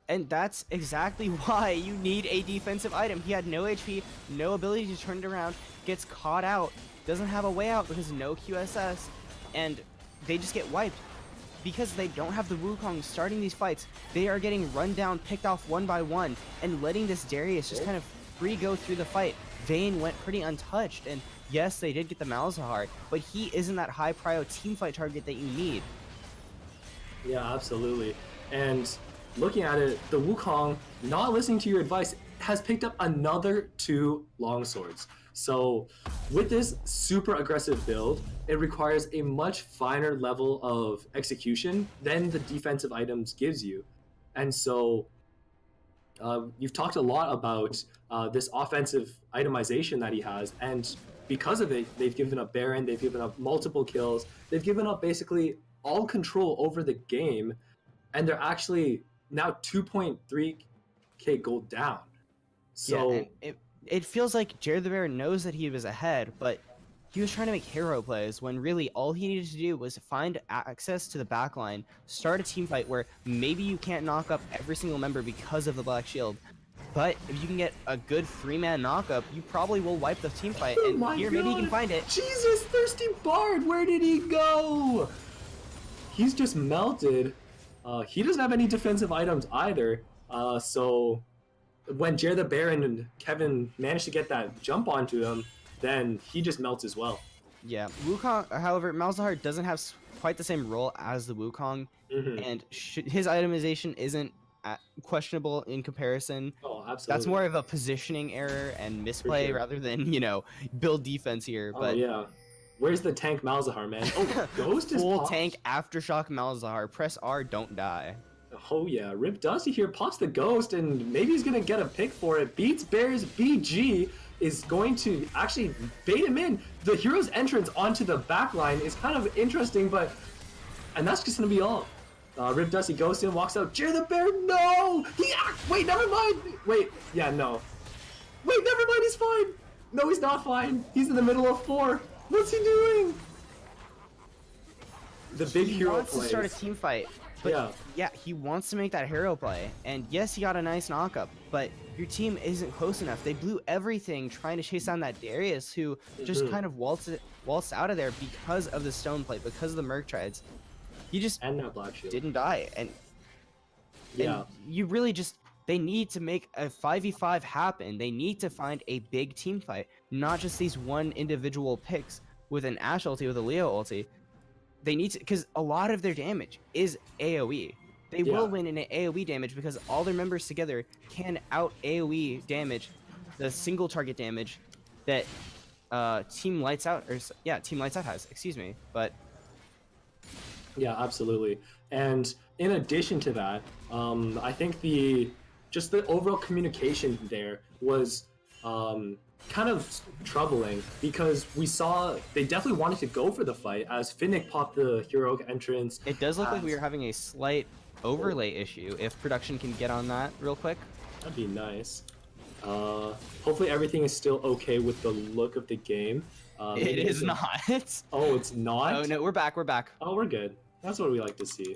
And that's exactly why you need a defensive item. He had no HP, no ability to turn it around, gets caught out, doesn't have a way out because no QSS, and they just get wiped. Because they don't have the Wukong starting these fights, they are getting run down, picked off one by one, and letting this Darius just kind of free go through the fight. Vayne went pretty untouched, and yes, they did get the Malzahar, but he isn't that high prio teamfight target that you need. Yeah, absolutely. And looking at it, the Wukong, not listening to your advice, has picked up another 2 longswords. So with this super aggressive build, it requires a much finer level of execution than the defensive items gives you. And so you've talked a lot about this offensive itemization that he has, and because of it, they've given up Baron, they've given up multiple kills, they've given up basically all control over the game, and they're actually now 2.3k gold down. So yeah, and it feels like Jared the Bear knows that he was ahead, but he was trying to make hero plays when really all he needed to do was find access to the backline, start a team fight where maybe you can't knock up every single member because of the Black Shield, but if you can get a good 3-man knockup, you probably will wipe the team fight, and here maybe you can find it. Jesus, Thirsty Bard, where did he go? He's just melted. He doesn't have any defensive items either, so when Jared the Bear and Kevin managed to get that jump onto him, then he just melts as well. Yeah, Wukong, however, Malzahar doesn't have quite the same role as the Wukong, and his itemization isn't questionable in comparison. Oh, absolutely. That's more of a positioning error and misplay rather than, build defense here. Oh, But yeah. Where's the tank Malzahar, man? Oh, Ghost is full popped. tank Aftershock Malzahar. Press R, don't die. Oh yeah, Rip Dusty here pops the Ghost, and maybe he's gonna get a pick for it. Beats Bears BG is going to actually bait him in. The hero's entrance onto the backline is kind of interesting, and that's just gonna be all. Rip Dusty goes in, walks out. Jared the Bear, no! Wait, never mind. Wait, yeah, no. Wait, never mind. He's fine. No, he's not fine. He's in the middle of 4. What's he doing? The big hero He wants plays. to start a team fight. But yeah, he wants to make that hero play. And yes, he got a nice knockup, but your team isn't close enough. They blew everything trying to chase down that Darius, who just kind of waltzed out of there because of the stone plate, because of the Merc Trides. He just and that Black Shield didn't die. And yeah, you really just, they need to make a 5v5 happen. They need to find a big team fight, not just these one individual picks with an Ashe ulti, with a Leo ulti. They need to, because a lot of their damage is AoE. They will win in an AoE damage because all their members together can out AoE damage the single target damage that Team Lights Out, Team Lights Out has, excuse me. But Yeah, absolutely. And in addition to that, I think the overall communication there was kind of troubling because we saw they definitely wanted to go for the fight as Finnick popped the heroic entrance. it does look like we are having a slight overlay issue. If production can get on that real quick. That'd be nice. Hopefully everything is still okay with the look of the game. It is not. Oh, it's not? Oh no, we're back. We're back. Oh, we're good. That's what we like to see.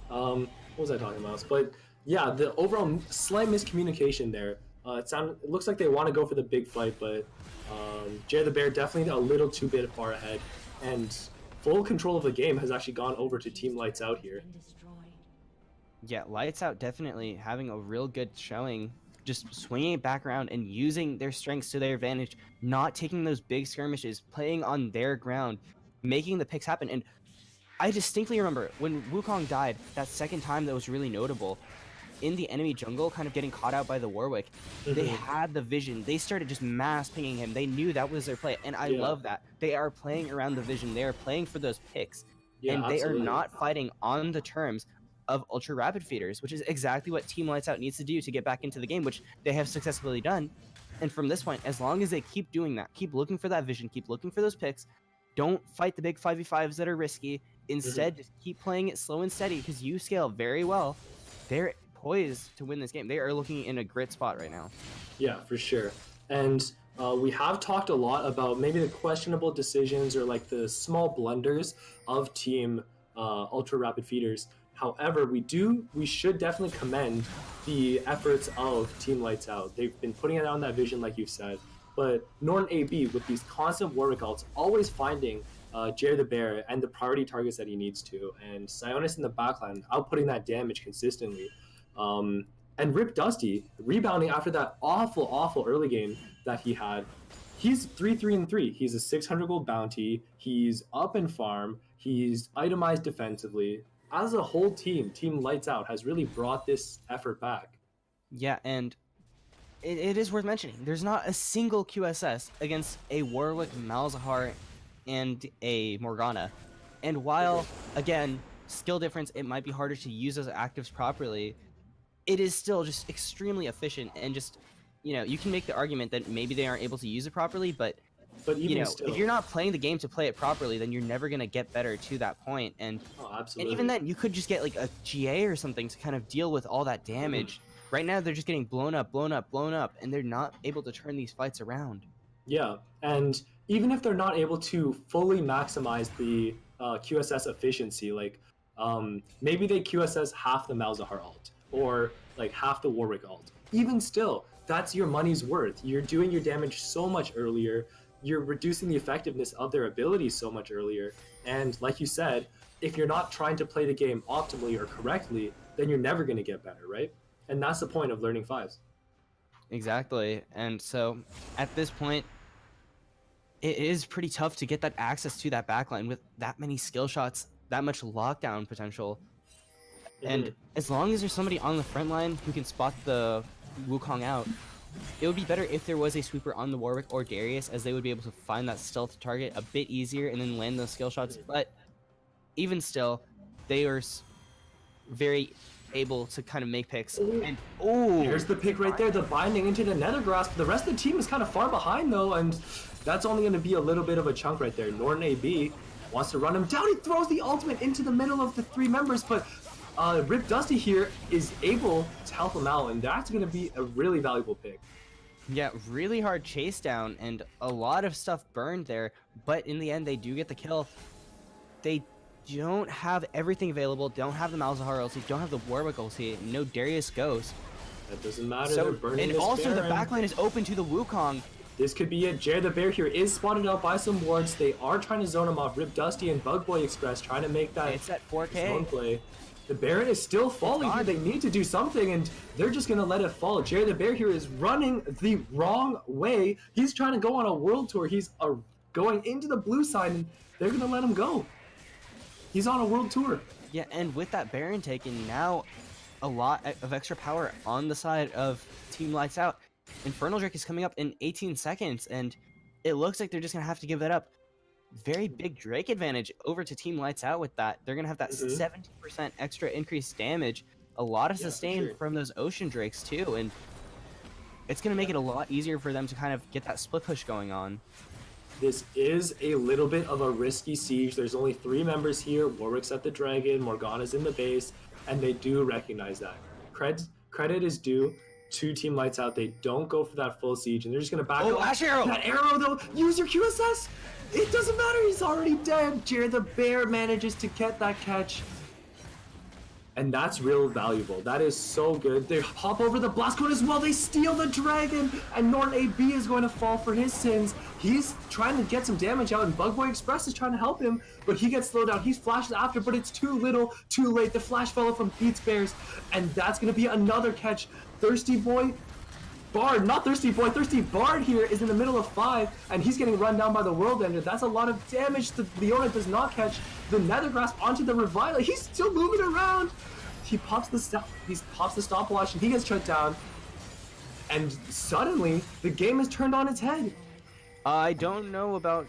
What was I talking about? But yeah, the overall slight miscommunication there. It looks like they want to go for the big fight, but Jay the Bear definitely a little too bit far ahead, and full control of the game has actually gone over to Team Lights Out here. Yeah, Lights Out definitely having a real good showing, just swinging it back around and using their strengths to their advantage, not taking those big skirmishes, playing on their ground, making the picks happen. And I distinctly remember when Wukong died, that second time that was really notable, in the enemy jungle, kind of getting caught out by the Warwick, they had the vision. They started just mass pinging him. They knew that was their play, and I love that. They are playing around the vision. They are playing for those picks, and they are not fighting on the terms of ultra rapid feeders, which is exactly what Team Lights Out needs to do to get back into the game, which they have successfully done. And from this point, as long as they keep doing that, keep looking for that vision, keep looking for those picks, don't fight the big 5v5s that are risky. Instead, just keep playing it slow and steady because you scale very well. They're poised to win this game. They are looking in a great spot right now. Yeah, for sure. And we have talked a lot about maybe the questionable decisions or like the small blunders of Team Ultra Rapid Feeders. However, we should definitely commend the efforts of Team Lights Out. They've been putting it on that vision, like you said. But Norton AB, with these constant Warwick ults, always finding Jerry the Bear and the priority targets that he needs to, and Sionis in the backline outputting that damage consistently. And Rip Dusty rebounding after that awful early game that he had. He's 3-3-3. He's a 600 gold bounty. He's up in farm. He's itemized defensively. As a whole team, Team Lights Out has really brought this effort back. Yeah, and it is worth mentioning. There's not a single QSS against a Warwick, Malzahar, and a Morgana. And while, again, skill difference, it might be harder to use those actives properly, it is still just extremely efficient. And just, you can make the argument that maybe they aren't able to use it properly, but even still, if you're not playing the game to play it properly, then you're never going to get better to that point. And, and even then, you could just get like a GA or something to kind of deal with all that damage. Right now, they're just getting blown up, and they're not able to turn these fights around. Yeah, and even if they're not able to fully maximize the QSS efficiency, like maybe they QSS half the Malzahar ult, or like half the Warwick ult. Even still, that's your money's worth. You're doing your damage so much earlier, you're reducing the effectiveness of their abilities so much earlier, and like you said, if you're not trying to play the game optimally or correctly, then you're never going to get better, right? And that's the point of learning fives. Exactly. And so at this point, it is pretty tough to get that access to that backline with that many skill shots, that much lockdown potential. And as long as there's somebody on the front line who can spot the Wukong out, it would be better if there was a sweeper on the Warwick or Darius, as they would be able to find that stealth target a bit easier and then land those skill shots. But even still, they are very able to kind of make picks. And here's the pick right there, the binding into the nether grasp. The rest of the team is kind of far behind though, and that's only going to be a little bit of a chunk right there. Norton AB wants to run him down. He throws the ultimate into the middle of the three members, but Rip Dusty here is able to help him out, and that's going to be a really valuable pick. Yeah, really hard chase down and a lot of stuff burned there, but in the end they do get the kill. They don't have everything available, don't have the Malzahar ulti, don't have the Warwick ulti, no Darius Ghost. That doesn't matter, So, they're burning and this also Baron. the backline is open to the Wukong. This could be it. Jerry the Bear here is spotted out by some wards. They are trying to zone him off. Rip Dusty and Bug Boy Express trying to make that It's at 4K. zone play. The Baron is still falling here. They need to do something, and they're just going to let it fall. Jerry the Bear here is running the wrong way. He's trying to go on a world tour. He's going into the blue side, and they're going to let him go. He's on a world tour. Yeah, and with that Baron taken, now a lot of extra power on the side of Team Lights Out. Infernal Drake is coming up in 18 seconds, and it looks like they're just going to have to give that up. Very big Drake advantage over to Team Lights Out with that. They're going to have that 70% extra increased damage, a lot of Yeah, for sustain sure. from those Ocean Drakes too, and it's going to make it a lot easier for them to kind of get that split push going on. This is a little bit of a risky siege. There's only 3 members here. Warwick's at the dragon, Morgana's in the base, and they do recognize that. Credit is due to Team Lights Out. They don't go for that full siege, and they're just going to back Oh, off. Ash Arrow! That arrow, though, use your QSS! It doesn't matter, he's already dead. Jared the Bear manages to get that catch. And that's real valuable. That is so good. They hop over the blast cone as well. They steal the dragon. And Norton AB is going to fall for his sins. He's trying to get some damage out, and Bugboy Express is trying to help him, but he gets slowed down. He's flashed after, but it's too little, too late. The flash fellow from Beats Bears, and that's going to be another catch. Thirsty Boy Bard, not Thirsty Boy, Thirsty Bard here is in the middle of 5, and he's getting run down by the World Ender. That's a lot of damage. Leona does not catch the Nether Grasp onto the Reviler. He's still moving around. He pops the stopwatch, and he gets shut down. And suddenly, the game is turned on its head. I don't know about...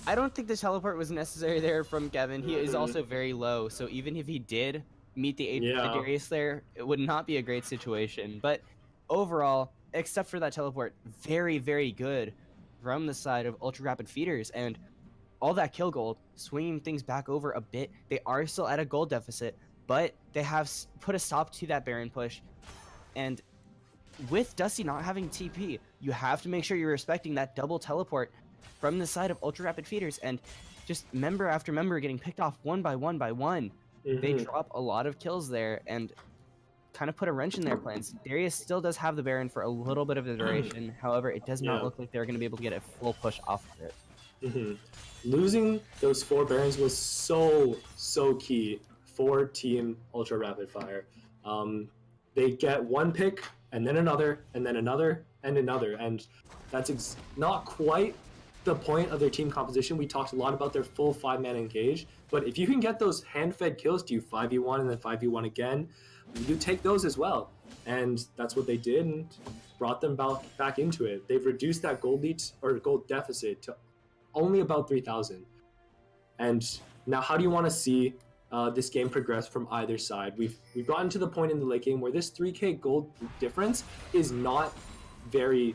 I don't think the teleport was necessary there from Kevin. He is also very low, so even if he did meet the Darius there, it would not be a great situation. But overall, except for that teleport, very, very good from the side of Ultra Rapid Feeders, and all that kill gold, swinging things back over a bit. They are still at a gold deficit, but they have put a stop to that Baron push. And with Dusty not having TP, you have to make sure you're respecting that double teleport from the side of Ultra Rapid Feeders, and just member after member getting picked off one by one by one. They drop a lot of kills there and kind of put a wrench in their plans. Darius still does have the Baron for a little bit of the duration. However, it does not look like they're going to be able to get a full push off of it. Losing those 4 Barons was so key for Team Ultra Rapid Fire. They get one pick, and then another, and then another, and another, and that's not quite the point of their team composition. We talked a lot about their full 5-man engage, but if you can get those hand-fed kills to you 5v1 and then 5v1 again, you take those as well. And that's what they did, and brought them back into it. They've reduced that gold lead or gold deficit to only about 3,000. And now, how do you want to see this game progress from either side? We've gotten to the point in the late game where this 3k gold difference is not very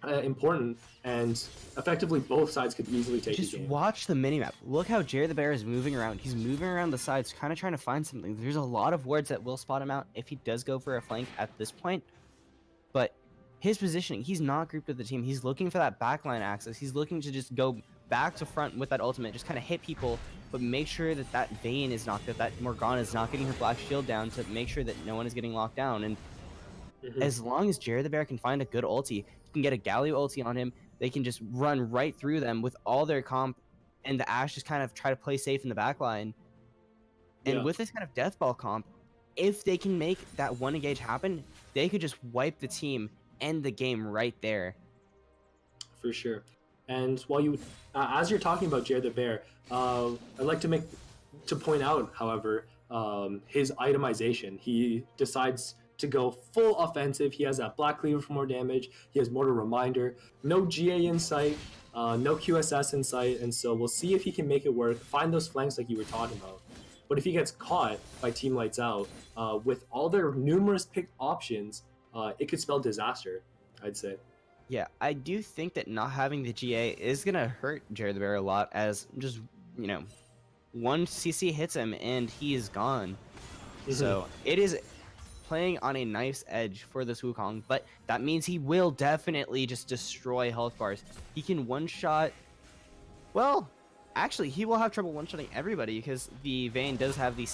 important, and effectively both sides could easily take the game. Just watch the minimap. Look how Jared the Bear is moving around. He's moving around the sides, kind of trying to find something. There's a lot of wards that will spot him out if he does go for a flank at this point. But his positioning, he's not grouped with the team. He's looking for that backline access. He's looking to just go back to front with that ultimate, just kind of hit people, but make sure that that Vayne is knocked out, that Morgana is not getting her Black Shield down, to make sure that no one is getting locked down. And as long as Jared the Bear can find a good ulti, he can get a Galio ulti on him, they can just run right through them with all their comp, and the Ashe just kind of try to play safe in the backline. And with this kind of death ball comp, if they can make that one engage happen, they could just wipe the team, end the game right there. For sure. And while you, as you're talking about Jared the Bear, I'd like to point out, however, his itemization. He decides to go full offensive. He has that Black Cleaver for more damage. He has Mortar Reminder. No GA in sight. No QSS in sight. And so we'll see if he can make it work. Find those flanks like you were talking about. But if he gets caught by Team Lights Out, with all their numerous pick options, it could spell disaster, I'd say. Yeah, I do think that not having the GA is going to hurt Jared the Bear a lot, as just, you know, one CC hits him and he is gone. So it is playing on a nice edge for this Wukong, but that means he will definitely just destroy health bars. He can one-shot... Well, actually, he will have trouble one-shotting everybody, because the Vayne does have the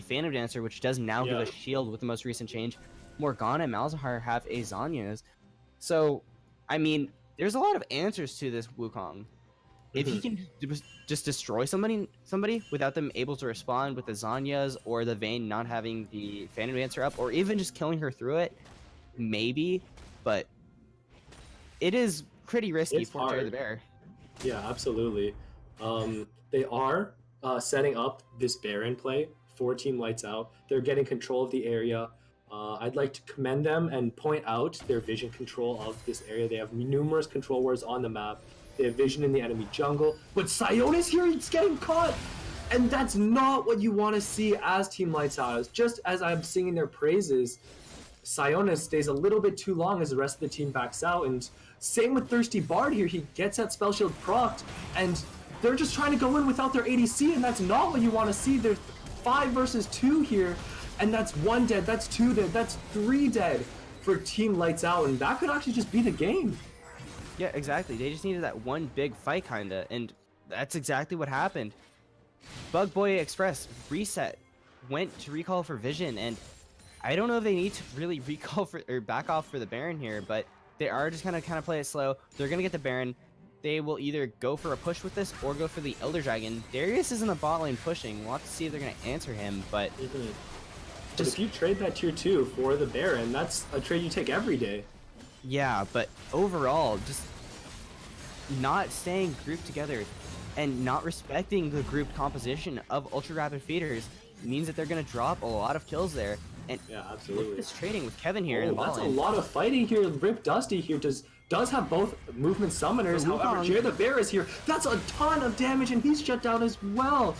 Phantom Dancer, which does now give a shield with the most recent change. Morgana and Malzahar have a Zanya's. So, I mean, there's a lot of answers to this Wukong. If he can just destroy somebody without them able to respond with the Zanya's, or the Vayne not having the Phantom Dancer up, or even just killing her through it, maybe, but it is pretty risky for Jared the Bear. Yeah, absolutely. They are setting up this Baron play for Team Lights Out. They're getting control of the area. I'd like to commend them and point out their vision control of this area. They have numerous control wards on the map. They have vision in the enemy jungle. But Sionis here, he's getting caught! And that's not what you want to see as Team LightsOut. Just as I'm singing their praises, Sionis stays a little bit too long as the rest of the team backs out. And same with Thirsty Bard here. He gets that spell shield procced, and they're just trying to go in without their ADC, and that's not what you want to see. There's 5 versus 2 here, and that's 1 dead, that's 2 dead, that's 3 dead for Team LightsOut, and that could actually just be the game. Yeah, exactly. They just needed that one big fight, kinda, and that's exactly what happened. Bug Boy Express reset, went to recall for Vision, and I don't know if they need to really recall for or back off for the Baron here, but they are just kind of play it slow. They're gonna get the Baron. They will either go for a push with this or go for the Elder Dragon. Darius is in the bot lane pushing. We'll have to see if they're gonna answer him, but Just if you trade that tier 2 for the Baron, that's a trade you take every day. yeah, but overall, just not staying grouped together and not respecting the grouped composition of ultra rapid feeders means that they're gonna drop a lot of kills there. And Yeah, look absolutely. at this trading with Kevin here in the bot That's a lane. lot of fighting here. Rip Dusty here does have both movement summoners. But However, Wukong- Jair the Bear is here. That's a ton of damage, and he's shut down as well.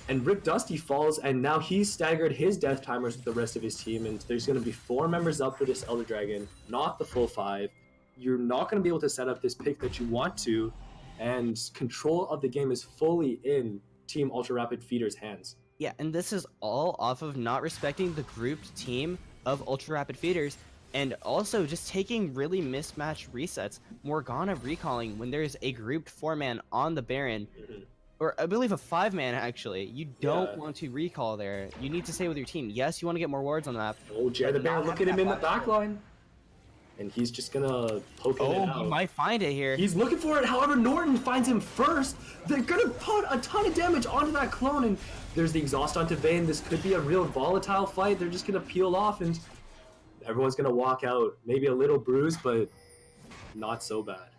And Rip Dusty falls, and now he's staggered his death timers with the rest of his team, and there's going to be 4 members up for this Elder Dragon, not the full 5. You're not going to be able to set up this pick that you want to, and control of the game is fully in Team Ultra Rapid Feeder's hands. Yeah, and this is all off of not respecting the grouped team of ultra rapid feeders, and also just taking really mismatched resets. Morgana recalling when there's a grouped 4-man on the Baron, or I believe a 5-man actually. You don't want to recall there. You need to stay with your team. Yes, you want to get more wards on the map. Oh, Jair the Bear, look at him in the back line. And he's just gonna poke it out. Oh, he might find it here. He's looking for it. However, Norton finds him first. They're gonna put a ton of damage onto that clone, and there's the exhaust onto Vayne. This could be a real volatile fight. They're just gonna peel off, and everyone's gonna walk out. Maybe a little bruised, but not so bad.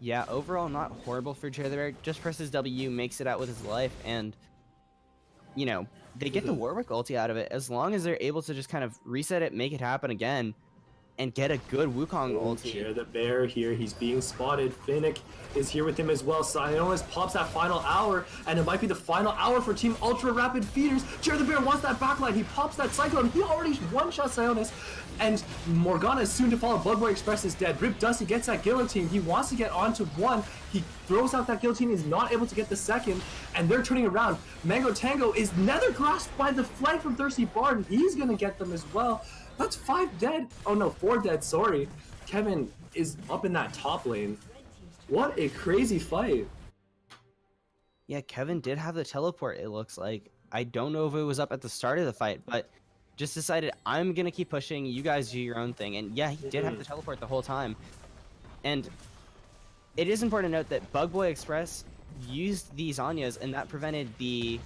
Yeah, overall not horrible for Jair the Bear. Just presses W, makes it out with his life, and you know, they get the Warwick ulti out of it. As long as they're able to just kind of reset it, make it happen again, and get a good Wukong ulti. Jair the Bear here, he's being spotted. Finnick is here with him as well. Sionis pops that final hour, and it might be the final hour for Team Ultra Rapid Feeders. Jair the Bear wants that backline. He pops that Cyclone. He already one-shot Sionis, and Morgana is soon to follow. Bloodboy Express is dead. Rip Dusty gets that guillotine. He wants to get onto 1. He throws out that guillotine. He's not able to get the 2nd, and they're turning around. Mango Tango is nether grasped by the flank from Thirsty Bard, and he's gonna get them as well. That's 5 dead. Oh no, 4 dead, sorry. Kevin is up in that top lane. What a crazy fight. Yeah, Kevin did have the teleport, it looks like. I don't know if it was up at the start of the fight, but just decided, I'm gonna keep pushing, you guys do your own thing. And yeah, he did have the teleport the whole time. And it is important to note that Bug Boy Express used the Zanyas, and that prevented the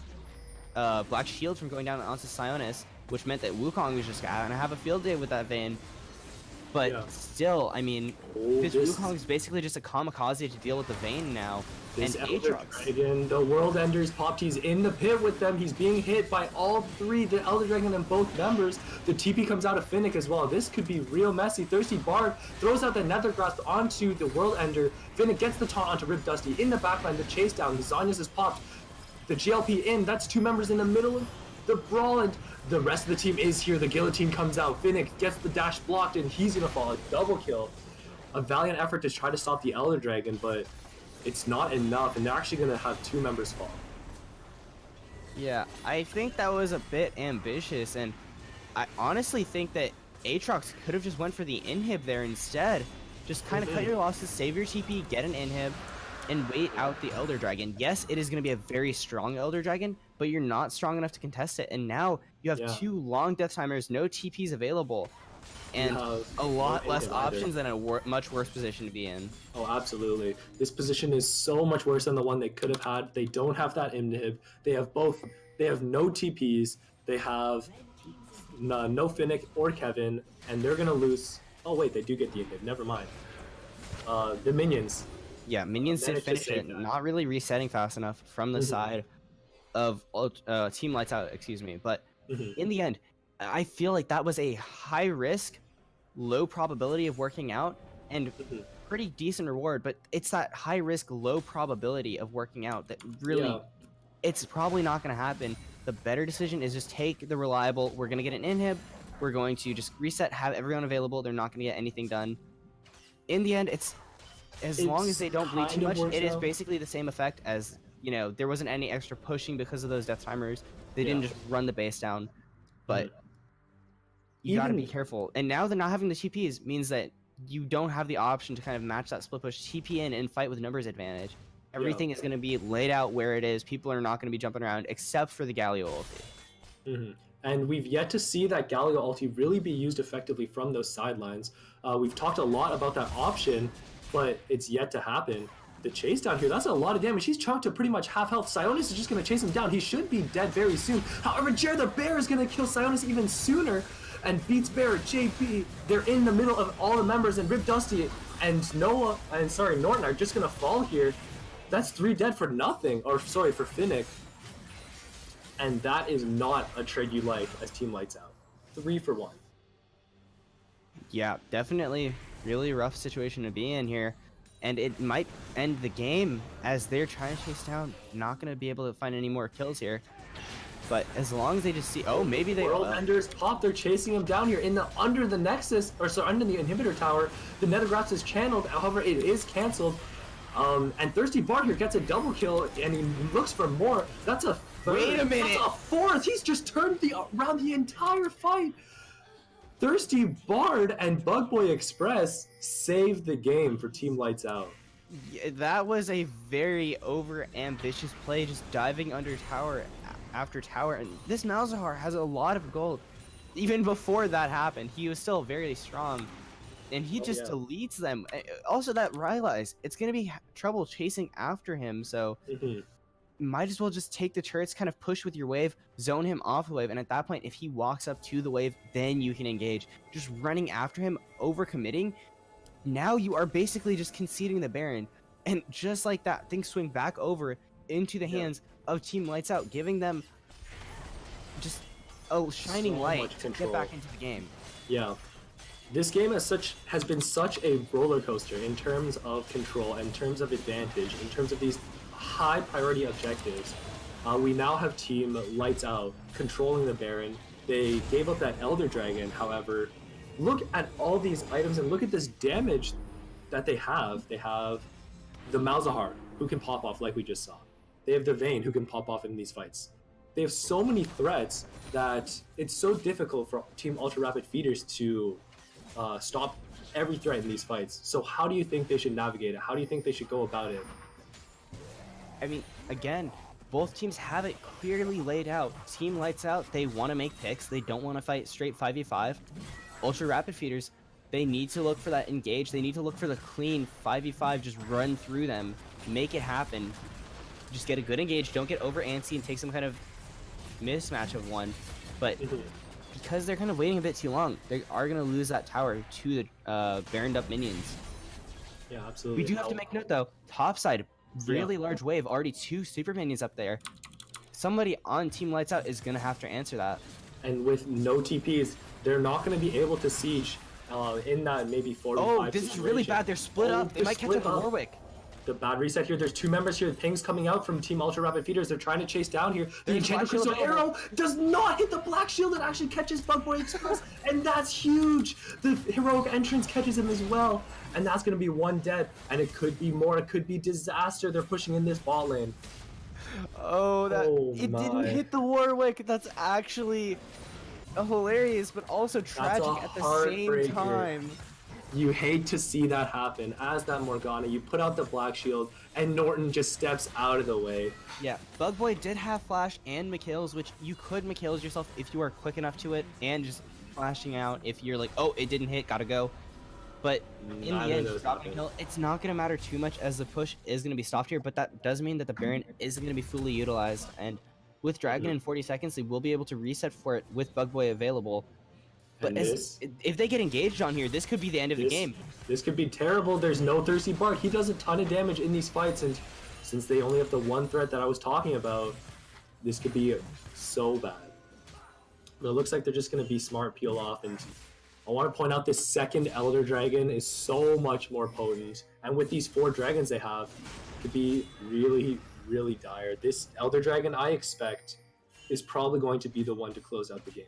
Black Shield from going down onto Sionis, which meant that Wukong was just gonna have a field day with that Vayne. But Yeah. still, I mean, this Wukong is basically just a kamikaze to deal with the Vayne now. This And Elder Aatrox. Dragon, the World Enders popped. He's in the pit with them. He's being hit by all 3, the Elder Dragon and both members. The TP comes out of Finnick as well. This could be real messy. Thirsty Bard throws out the Nether Grasp onto the World Ender. Finnick gets the taunt onto Rip Dusty. In the backline, the chase down. The Zanyas is popped. The GLP in. That's 2 members in the middle of the brawl, and the rest of the team is here. The guillotine comes out. Finnick gets the dash blocked, and he's gonna fall. A double kill. A valiant effort to try to stop the Elder Dragon, but it's not enough, and they're actually gonna have 2 members fall. Yeah, I think that was a bit ambitious, and I honestly think that Aatrox could have just went for the inhib there instead. Just kind of cut your losses, save your TP, get an inhib, and wait out the Elder Dragon. Yes, it is going to be a very strong Elder Dragon, but you're not strong enough to contest it, and now you have 2 long death timers, no TPs available, and a lot less options than a much worse position to be in. Oh, absolutely. This position is so much worse than the one they could have had. They don't have that inhib. They have both. They have no TPs. They have no Finnick or Kevin, and they're going to lose. Oh, wait, they do get the inhib. Never mind. The minions. Yeah, minions did managed to finish save it, that. not really resetting fast enough from the side of Team LightsOut, excuse me. But in the end, I feel like that was a high risk, low probability of working out, and pretty decent reward. But it's that high risk, low probability of working out that really, Yeah. it's probably not going to happen. The better decision is just take the reliable. We're going to get an inhib. We're going to just reset, have everyone available. They're not going to get anything done. In the end, it's as long as they don't bleed too much, it is basically the same effect as, you know, there wasn't any extra pushing because of those death timers. They didn't just run the base down. But you got to be careful. And now they're not having the TPs means that you don't have the option to kind of match that split push, TP in, and fight with numbers advantage. Everything is going to be laid out where it is. People are not going to be jumping around except for the Galio ulti. And we've yet to see that Galio ulti really be used effectively from those sidelines. We've talked a lot about that option, but it's yet to happen. The chase down here, that's a lot of damage. He's chunked to pretty much half health. Sionis is just going to chase him down. He should be dead very soon. However, Jared the Bear is going to kill Sionis even sooner and beats Bear, JP. They're in the middle of all the members, and Rip Dusty and Norton are just going to fall here. That's 3 dead for nothing, or sorry, for Finnick. And that is not a trade you like as Team LightsOut. 3 for 1. Yeah, definitely really rough situation to be in here. And it might end the game as they're trying to chase down. Not going to be able to find any more kills here. But as long as they just see, oh, maybe they World Enders pop. They're chasing him down here in the under the Nexus, or sorry, under the inhibitor tower. The Nethergrass is channeled. However, it is canceled. And Thirsty Bard here gets a double kill, and he looks for more. That's a third. Wait a minute. That's a fourth. He's just turned around the entire fight. Thirsty Bard and Bugboy Express saved the game for Team LightsOut. Yeah, that was a very over-ambitious play, just diving under tower after tower. And this Malzahar has a lot of gold. Even before that happened, he was still very strong. And he just deletes them. Also, that Rylai's, it's going to be trouble chasing after him, so might as well just take the turrets, kind of push with your wave, zone him off the wave, and at that point, if he walks up to the wave, then you can engage. Just running after him, overcommitting, now you are basically just conceding the Baron. And just like that, things swing back over into the hands of Team LightsOut, giving them just a shining light to get back into the game. Yeah. This game as such has been such a roller coaster in terms of control, in terms of advantage, in terms of these high priority objectives. We now have Team LightsOut controlling the Baron. They gave up that Elder Dragon, however. Look at all these items and look at this damage that they have. They have the Malzahar, who can pop off like we just saw. They have the Vayne, who can pop off in these fights. They have so many threats that it's so difficult for Team Ultra Rapid Feeders to stop every threat in these fights. So how do you think they should navigate it? How do you think they should go about it? I mean, again, both teams have it clearly laid out. Team LightsOut, they want to make picks. They don't want to fight straight 5v5. Ultra Rapid Feeders, they need to look for that engage. They need to look for the clean 5v5, just run through them, make it happen. Just get a good engage, don't get over antsy and take some kind of mismatch of one. But because they're kind of waiting a bit too long, they are going to lose that tower to the Baroned up minions. Yeah, absolutely. We do have to make note though, topside, really large wave, already 2 super minions up there. Somebody on Team LightsOut is going to have to answer that. And with no TPs, they're not going to be able to siege in that maybe 4 Oh, 5 this situation. is really bad. They're split up. They might catch up to Warwick. The bad reset here. There's 2 members here. Pings coming out from Team Ultra Rapid Feeders. They're trying to chase down here. The Enchanted Crystal Arrow does not hit the Black Shield. It actually catches Bugboy Express, and that's huge. The Heroic Entrance catches him as well, and that's going to be 1 dead. And it could be more. It could be disaster. They're pushing in this bot lane. Oh, it didn't hit the Warwick. That's actually hilarious, but also tragic at the same time. You hate to see that happen. As that Morgana, you put out the Black Shield, and Norton just steps out of the way. Yeah, Bugboy did have Flash and McHale's, which you could McHale's yourself if you are quick enough to it, and just flashing out if you're like, oh, it didn't hit, gotta go. But in the end, dropping a kill, it's not going to matter too much as the push is going to be stopped here, but that does mean that the Baron isn't going to be fully utilized, and with Dragon in 40 seconds, they will be able to reset for it with Bugboy available. But if they get engaged on here, this could be the end of the game. This could be terrible. There's no Thirsty Bard. He does a ton of damage in these fights, and since they only have the 1 threat that I was talking about, this could be so bad. But it looks like they're just going to be smart, peel off, and I want to point out this second Elder Dragon is so much more potent. And with these 4 dragons they have, it could be really, really dire. This Elder Dragon, I expect, is probably going to be the one to close out the game.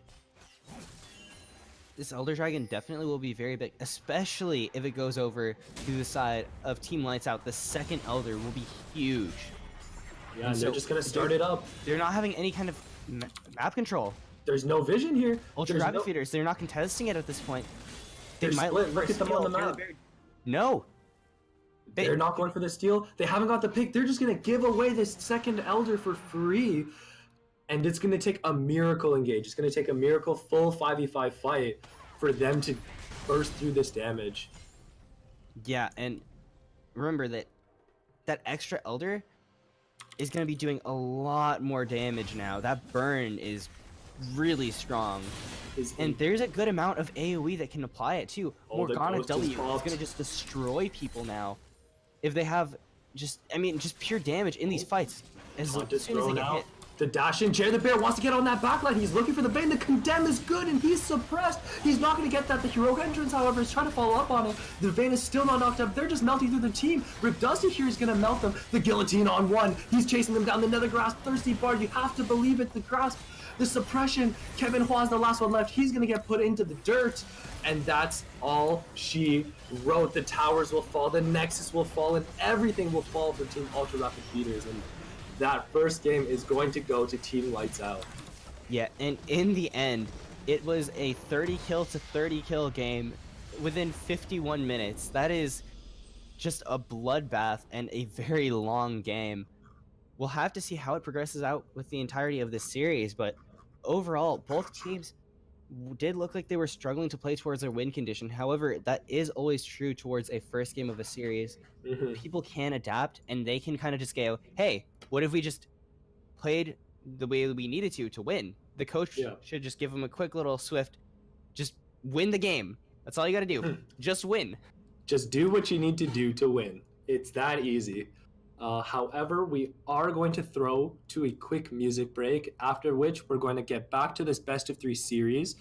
This Elder Dragon definitely will be very big, especially if it goes over to the side of Team LightsOut. The second Elder will be huge. Yeah, and they're just going to start it up. They're not having any kind of map control. There's no vision here. Ultra Rapid Feeders, they're not contesting it at this point. They might look at them on the map. No. They're not going for the steal. They haven't got the pick. They're just going to give away this second Elder for free. And it's going to take a miracle engage. It's going to take a miracle full 5v5 fight for them to burst through this damage. Yeah, and remember that extra Elder is going to be doing a lot more damage now. That burn is really strong. And there's a good amount of AoE that can apply it too. Morgana W is going to just destroy people now. If they have just pure damage in these fights. As soon as they get hit. The dash in, Jerry the Bear wants to get on that backline. He's looking for the Bane. The Condemn is good, and he's suppressed. He's not going to get that. The heroic entrance, however, is trying to follow up on it. The Vayne is still not knocked up. They're just melting through the team. Rip Dusty here is going to melt them. The Guillotine on 1. He's chasing them down. The Nether Grasp, Thirsty Bard. You have to believe it. The Grasp, the Suppression. Kevin Hua's the last one left. He's going to get put into the dirt. And that's all she wrote. The towers will fall. The Nexus will fall. And everything will fall for Team Ultra Rapid Feeders. And that first game is going to go to Team LightsOut. Yeah, and in the end, it was a 30 kill to 30 kill game within 51 minutes. That is just a bloodbath and a very long game. We'll have to see how it progresses out with the entirety of this series, but overall, both teams did look like they were struggling to play towards their win condition. However, that is always true towards a first game of a series. People can adapt, and they can kind of just go, hey, what if we just played the way we needed to win? The coach should just give them a quick little swift, just win the game. That's all you got to do. Just win. Just do what you need to do to win. It's that easy. However, we are going to throw to a quick music break, after which we're going to get back to this best of 3 series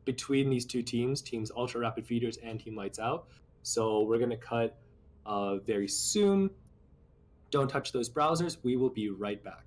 between these 2 teams, Teams Ultra Rapid Feeders and Team LightsOut. So we're going to cut very soon. Don't touch those browsers. We will be right back.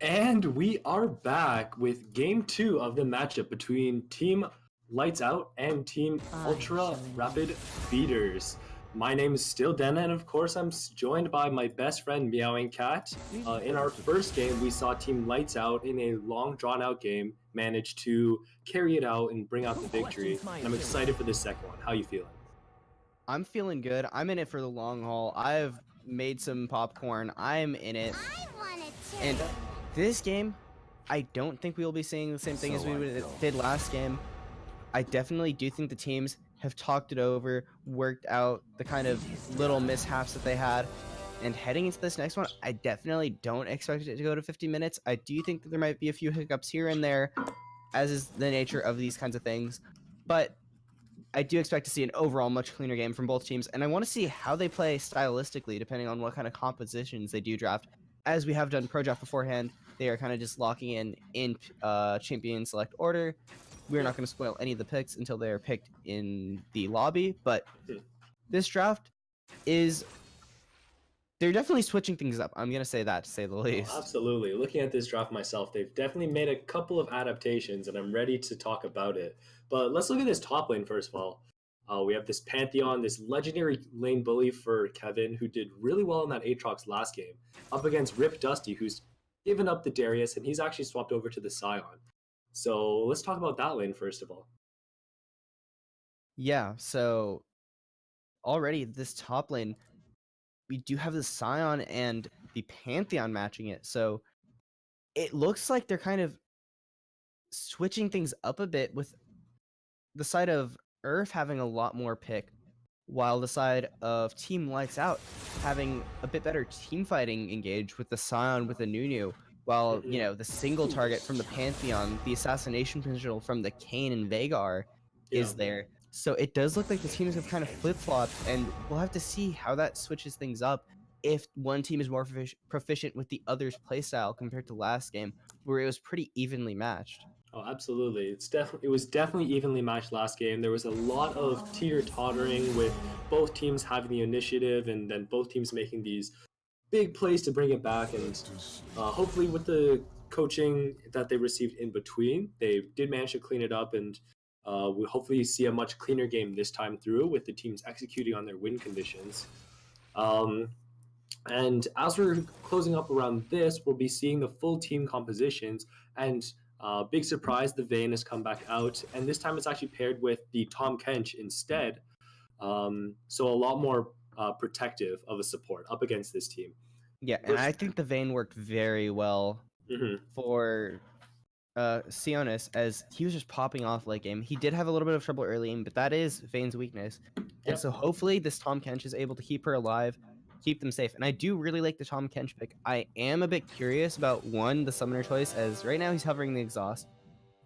And we are back with game 2 of the matchup between Team Lights Out and Team Ultra Rapid Feeders. My name is still Dena, and of course, I'm joined by my best friend Meowing Cat. In our first game, we saw Team Lights Out in a long, drawn out game manage to carry it out and bring out the victory. And I'm excited for this second one. How you feeling? I'm feeling good. I'm in it for the long haul. I've made some popcorn. I'm in it. I wanted to. And this game, I don't think we will be seeing the same thing as we did last game. I definitely do think the teams have talked it over, worked out the kind of little mishaps that they had. And heading into this next one, I definitely don't expect it to go to 50 minutes. I do think that there might be a few hiccups here and there, as is the nature of these kinds of things. But I do expect to see an overall much cleaner game from both teams, and I want to see how they play stylistically, depending on what kind of compositions they do draft. As we have done pro draft beforehand, they are kind of just locking in champion select order. We're not going to spoil any of the picks until they are picked in the lobby, but this draft is they're definitely switching things up. I'm going to say that, to say the least. Oh, absolutely. Looking at this draft myself, they've definitely made a couple of adaptations, and I'm ready to talk about it. But let's look at this top lane first of all. We have this Pantheon, this legendary lane bully for Kevin, who did really well in that Aatrox last game, up against Rip Dusty, who's given up the Darius, and he's actually swapped over to the Scion. So let's talk about that lane first of all. Yeah, so already this top lane, we do have the Scion and the Pantheon matching it. So it looks like they're kind of switching things up a bit, with the side of Earth having a lot more pick, while the side of Team Lights Out having a bit better team fighting engaged with the Scion with the Nunu, while, you know, the single target from the Pantheon, the assassination potential from the Kayn and Veigar is there. So it does look like the teams have kind of flip-flopped, and we'll have to see how that switches things up if one team is more proficient with the other's playstyle compared to last game, where it was pretty evenly matched. Oh, absolutely. It was definitely evenly matched last game. There was a lot of teeter-tottering with both teams having the initiative and then both teams making these big plays to bring it back. And hopefully with the coaching that they received in between, they did manage to clean it up, and we'll hopefully see a much cleaner game this time through with the teams executing on their win conditions. And as we're closing up around this, we'll be seeing the full team compositions. And big surprise, the Vayne has come back out. And this time it's actually paired with the Tom Kench instead. So a lot more protective of a support up against this team. Yeah, and I think the Vayne worked very well for Sionis, as he was just popping off late game. He did have a little bit of trouble early in, but that is Vayne's weakness. And so hopefully this Tom Kench is able to keep her alive, keep them safe. And I do really like the Tom Kench pick. I am a bit curious about, one, the summoner choice, as right now he's hovering the exhaust.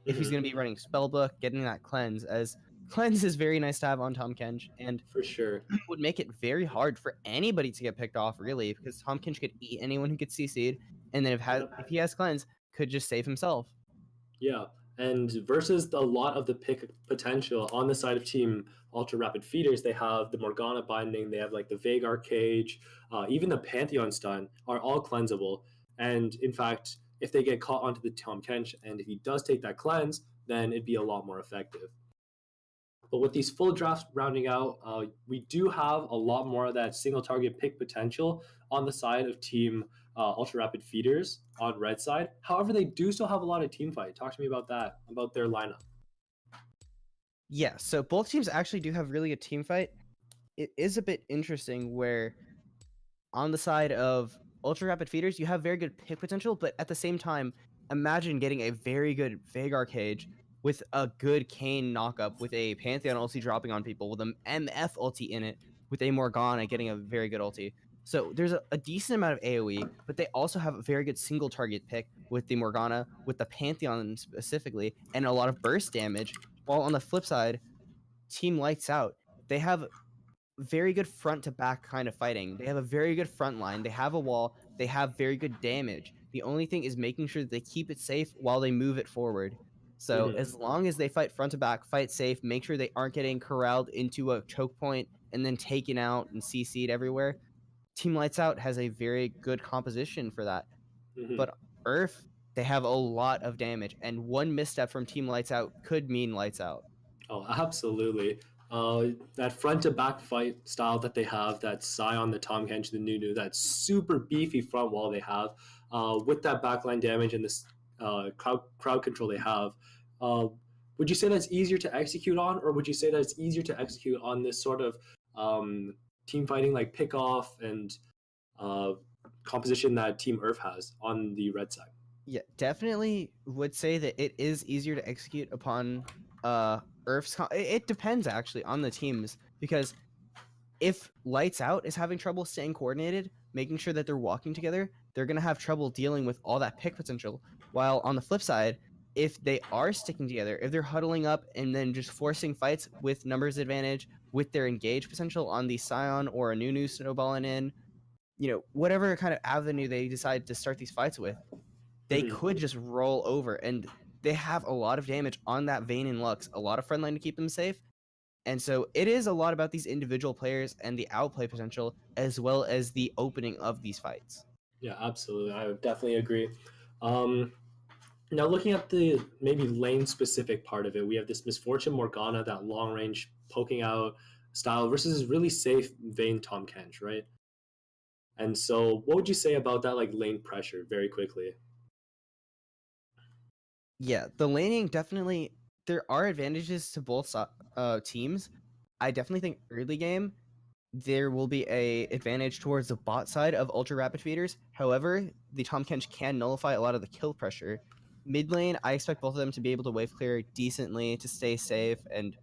If he's going to be running Spellbook, getting that cleanse, as cleanse is very nice to have on Tom Kench, and for sure would make it very hard for anybody to get picked off, really, because Tom Kench could eat anyone who gets CC'd, and then if he has cleanse, could just save himself. Yeah, and versus a lot of the pick potential on the side of Team Ultra Rapid Feeders, they have the Morgana Binding, they have like the Veigar Cage, even the Pantheon Stun are all cleansable. And in fact, if they get caught onto the Tom Kench, and if he does take that cleanse, then it'd be a lot more effective. But with these full drafts rounding out, we do have a lot more of that single target pick potential on the side of Team Ultra Rapid Feeders on red side. However, they do still have a lot of team fight. Talk to me about that, about their lineup. Yeah, so both teams actually do have really good team fight. It is a bit interesting where on the side of Ultra Rapid Feeders, you have very good pick potential, but at the same time, imagine getting a very good Veigar Cage with a good Kayn knockup, with a Pantheon ulti dropping on people, with an MF ulti in it, with a Morgana getting a very good ulti. So there's a decent amount of AoE, but they also have a very good single target pick with the Morgana, with the Pantheon specifically, and a lot of burst damage. While on the flip side, Team Lights Out, they have very good front to back kind of fighting. They have a very good front line. They have a wall. They have very good damage. The only thing is making sure that they keep it safe while they move it forward. So as long as they fight front to back, fight safe, make sure they aren't getting corralled into a choke point and then taken out and CC'd everywhere, Team Lights Out has a very good composition for that. But Earth, they have a lot of damage, and one misstep from Team Lights Out could mean Lights Out. Oh, absolutely. That front to back fight style that they have, that Scion, the Tom Kench, the Nunu, that super beefy front wall they have, with that backline damage and this crowd control they have, uh, would you say that's easier to execute on, or would you say that it's easier to execute on this sort of team fighting like pick off and uh, composition that Team Earth has on the red side? Yeah, definitely would say that it is easier to execute upon Earth's. It depends actually on the teams, because if Lights Out is having trouble staying coordinated, making sure that they're walking together, they're going to have trouble dealing with all that pick potential. While on the flip side, if they are sticking together, if they're huddling up and then just forcing fights with numbers advantage, with their engage potential on the Scion or a Nunu snowballing in, whatever kind of avenue they decide to start these fights with, they Mhm. could just roll over, and they have a lot of damage on that Vayne and Lux, a lot of friendline to keep them safe. And so it is a lot about these individual players and the outplay potential, as well as the opening of these fights. Yeah, absolutely. I would definitely agree. Um, Now, looking at the maybe lane specific part of it, we have this Misfortune Morgana, that long range poking out style versus this really safe Vayne Tom Kench, right? And so, what would you say about that, like lane pressure, very quickly? Yeah, the laning definitely, there are advantages to both teams. I definitely think early game there will be a advantage towards the bot side of ultra rapid feeders. However, the Tom Kench can nullify a lot of the kill pressure. Mid lane, I expect both of them to be able to wave clear decently to stay safe, and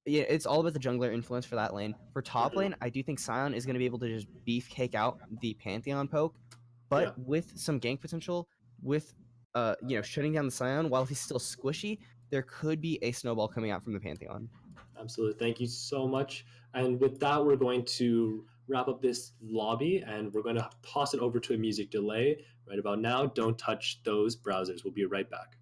yeah, it's all about the jungler influence for that lane. For top Mhm. lane, I do think Sion is going to be able to just beefcake out the Pantheon poke, Yeah, but with some gank potential, with shutting down the Sion while he's still squishy, there could be a snowball coming out from the Pantheon. absolutely. Thank you so much. And with that, we're going to wrap up this lobby and we're going to toss it over to a music delay right about now. Don't touch those browsers. We'll be right back.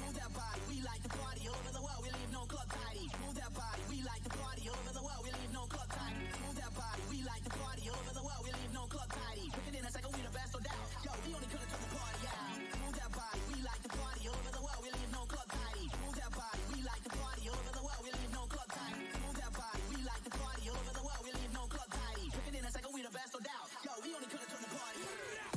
Move that body, we like to party over the world, we leave no club tidy. Move that body, we like to party over the world, we leave no club tidy. Move that body, we like to party over the world, we leave no club tidy. Bring it in a second, we the best, no doubt. Yo, we only could have took the party out. Move that body, we like to party over the world, we leave no club tidy. Move that body, we like to party over the world, we leave no club tidy. Move that body, we like to party over the world, we leave no club tidy. Bring it in a second, we the best, no doubt. Yo, we only could have took the party out.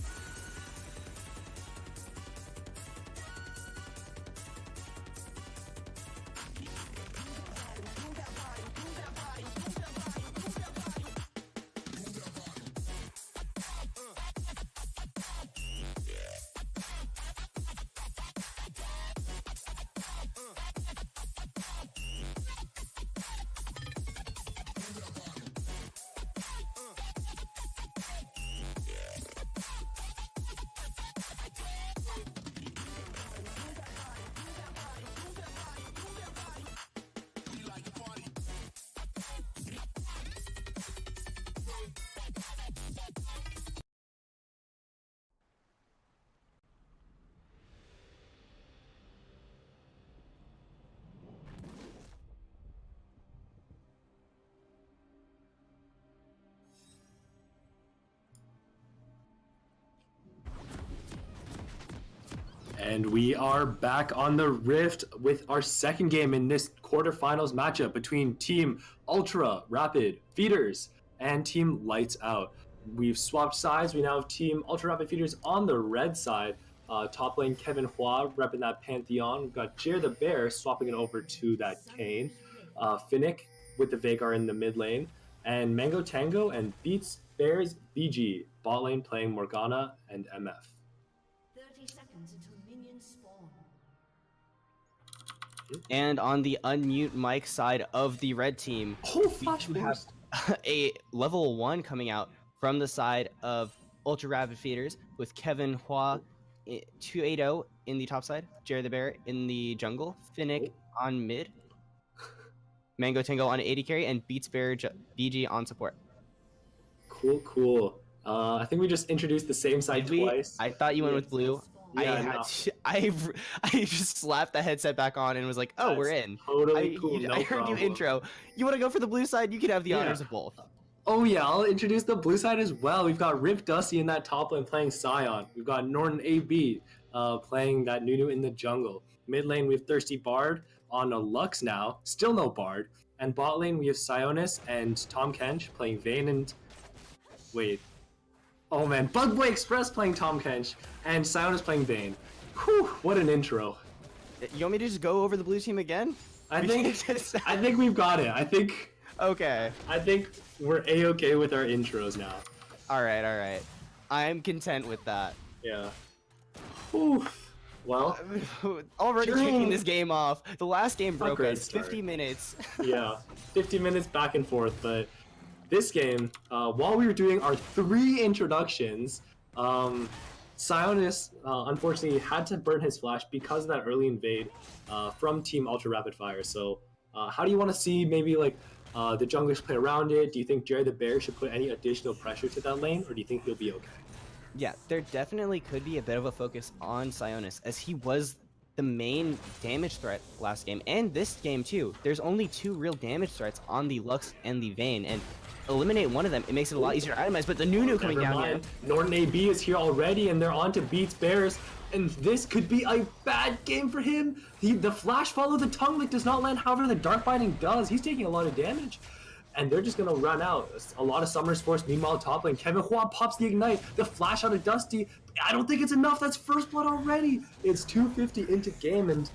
And we are back on the Rift with our second game in this quarterfinals matchup between Team Ultra Rapid Feeders and Team Lights Out. We've swapped sides. We now have Team Ultra Rapid Feeders on the red side. Top lane Kevin Hua repping that Pantheon. We've got Jer the Bear swapping it over to that Kane. Finnick with the Vagar in the mid lane. And Mango Tango and Beats Bears BG bot lane playing Morgana and MF. 30 seconds until minions spawn. And on the unmute mic side of the red team, Oh, flash we have forced. a level 1 coming out from the side of Ultra Rapid Feeders with Kevin Hua 280 in the top side, Jerry the Bear in the jungle, Finnick on mid, Mango Tango on 80 carry, and Beats Bear BG on support. Cool. I think we just introduced the same side Did we? twice. I thought you went Yeah. with blue. Yeah, I just slapped the headset back on and was like, "Oh, we're That's in." totally cool. I No heard problem. you intro. You want to go for the blue side? You can have the Yeah. honors of both. Oh yeah, I'll introduce the blue side as well. We've got Rip Dusty in that top lane playing Scion. We've got Norton AB playing that Nunu in the jungle. Mid lane we have Thirsty Bard on a Lux now, still no Bard. And bot lane we have Sionis and Tom Kench playing Vayne and... Wait. Oh man, Bugboy Express playing Tom Kench and Sionis playing Vayne. Whew, what an intro. You want me to just go over the blue team again? I think we've got it. I think we're A-okay with our intros now. All right. I'm content with that. Yeah. Whew. Well, already During- kicking this game off. The last game broke great us. start. 50 minutes. yeah, 50 minutes back and forth, but this game, while we were doing our 3 introductions, Sionis unfortunately had to burn his flash because of that early invade from Team Ultra Rapid Fire. So how do you want to see maybe like the junglers play around it? Do you think Jerry the Bear should put any additional pressure to that lane, or do you think he'll be okay? Yeah, there definitely could be a bit of a focus on Sionis, as he was the main damage threat last game, and this game too. There's only 2 real damage threats on the Lux and the Vayne, and eliminate one of them, it makes it a lot easier to itemize, but the Nunu coming down here. Norton AB is here already, and they're on to Beats Bears, and this could be a bad game for him. The flash follow, the tongue lick does not land, however the dark binding does. He's taking a lot of damage. And they're just gonna run out. A lot of Summer's Force. Meanwhile, top lane, Kevin Hua pops the ignite. The flash out of Dusty. I don't think it's enough. That's first blood already. It's 250 into game, and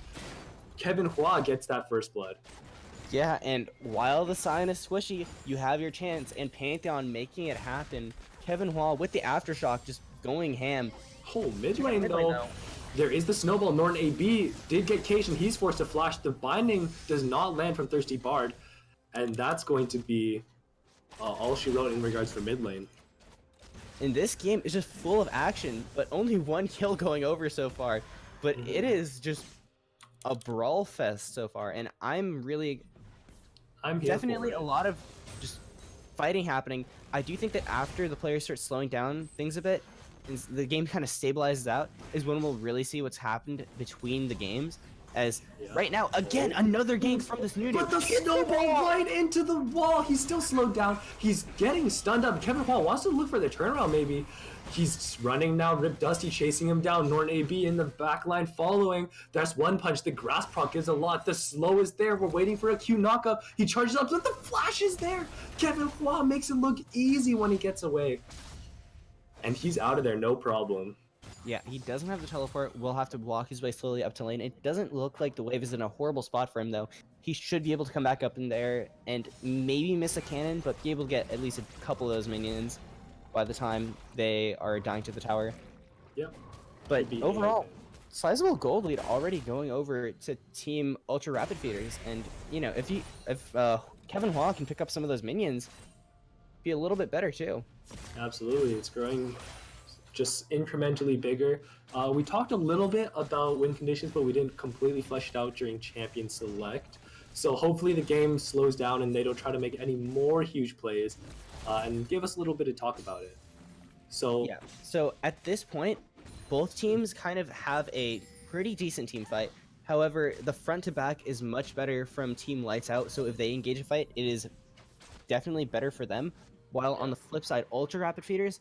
Kevin Hua gets that first blood. Yeah, and while the sign is swishy, you have your chance, and Pantheon making it happen. Kevin Hua with the aftershock just going ham. Oh, mid lane though. There is the snowball. Norton AB did get caged, and he's forced to flash. The binding does not land from Thirsty Bard. And that's going to be all she wrote in regards for mid lane. And this game is just full of action, but only 1 kill going over so far. But it is just a brawl fest so far, and I'm here definitely for it. a lot of just fighting happening. I do think that after the players start slowing down things a bit, and the game kind of stabilizes out, is when we'll really see what's happened between the games. As right now, again, another game from this Nunu. But the snowball right into the wall. He's still slowed down. He's getting stunned up. Kevin Hall wants to look for the turnaround maybe. He's running now. Rip Dusty chasing him down. Norton AB in the back line following. That's one punch. The grass proc gives a lot. The slow is there. We're waiting for a Q knockup. He charges up, but the flash is there. Kevin Hua makes it look easy when he gets away. And he's out of there, no problem. Yeah, he doesn't have the teleport. Will have to walk his way slowly up to lane. It doesn't look like the wave is in a horrible spot for him, though. He should be able to come back up in there and maybe miss a cannon, but be able to get at least a couple of those minions by the time they are dying to the tower. Yep. But overall, sizable gold lead already going over to Team Ultra Rapid Feeders. And, you know, if Kevin Hua can pick up some of those minions, be a little bit better, too. Absolutely. It's growing just incrementally bigger. We talked a little bit about win conditions, but we didn't completely flesh it out during Champion Select. So hopefully the game slows down and they don't try to make any more huge plays and give us a little bit to talk about it. So yeah. So at this point, both teams kind of have a pretty decent team fight. However, the front to back is much better from Team LightsOut. So if they engage a fight, it is definitely better for them. While on the flip side, Ultra Rapid Feeders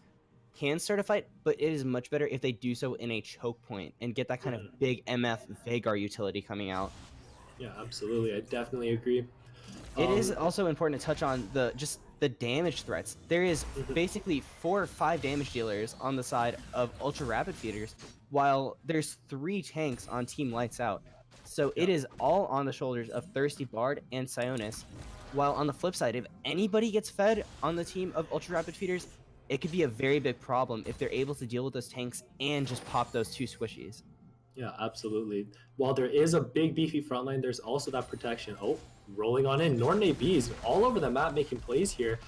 can start a fight, but it is much better if they do so in a choke point and get that kind of big MF Vagar utility coming out. Yeah, absolutely. I definitely agree. It is also important to touch on the damage threats. There is basically 4 or 5 damage dealers on the side of Ultra Rapid Feeders, while there's 3 tanks on Team LightsOut. So it is all on the shoulders of Thirsty Bard and Sionis. While on the flip side, if anybody gets fed on the team of Ultra Rapid Feeders, it could be a very big problem if they're able to deal with those tanks and just pop those 2 squishies. Yeah, absolutely. While there is a big beefy front line, there's also that protection. Oh, rolling on in. Norton AB is all over the map making plays here.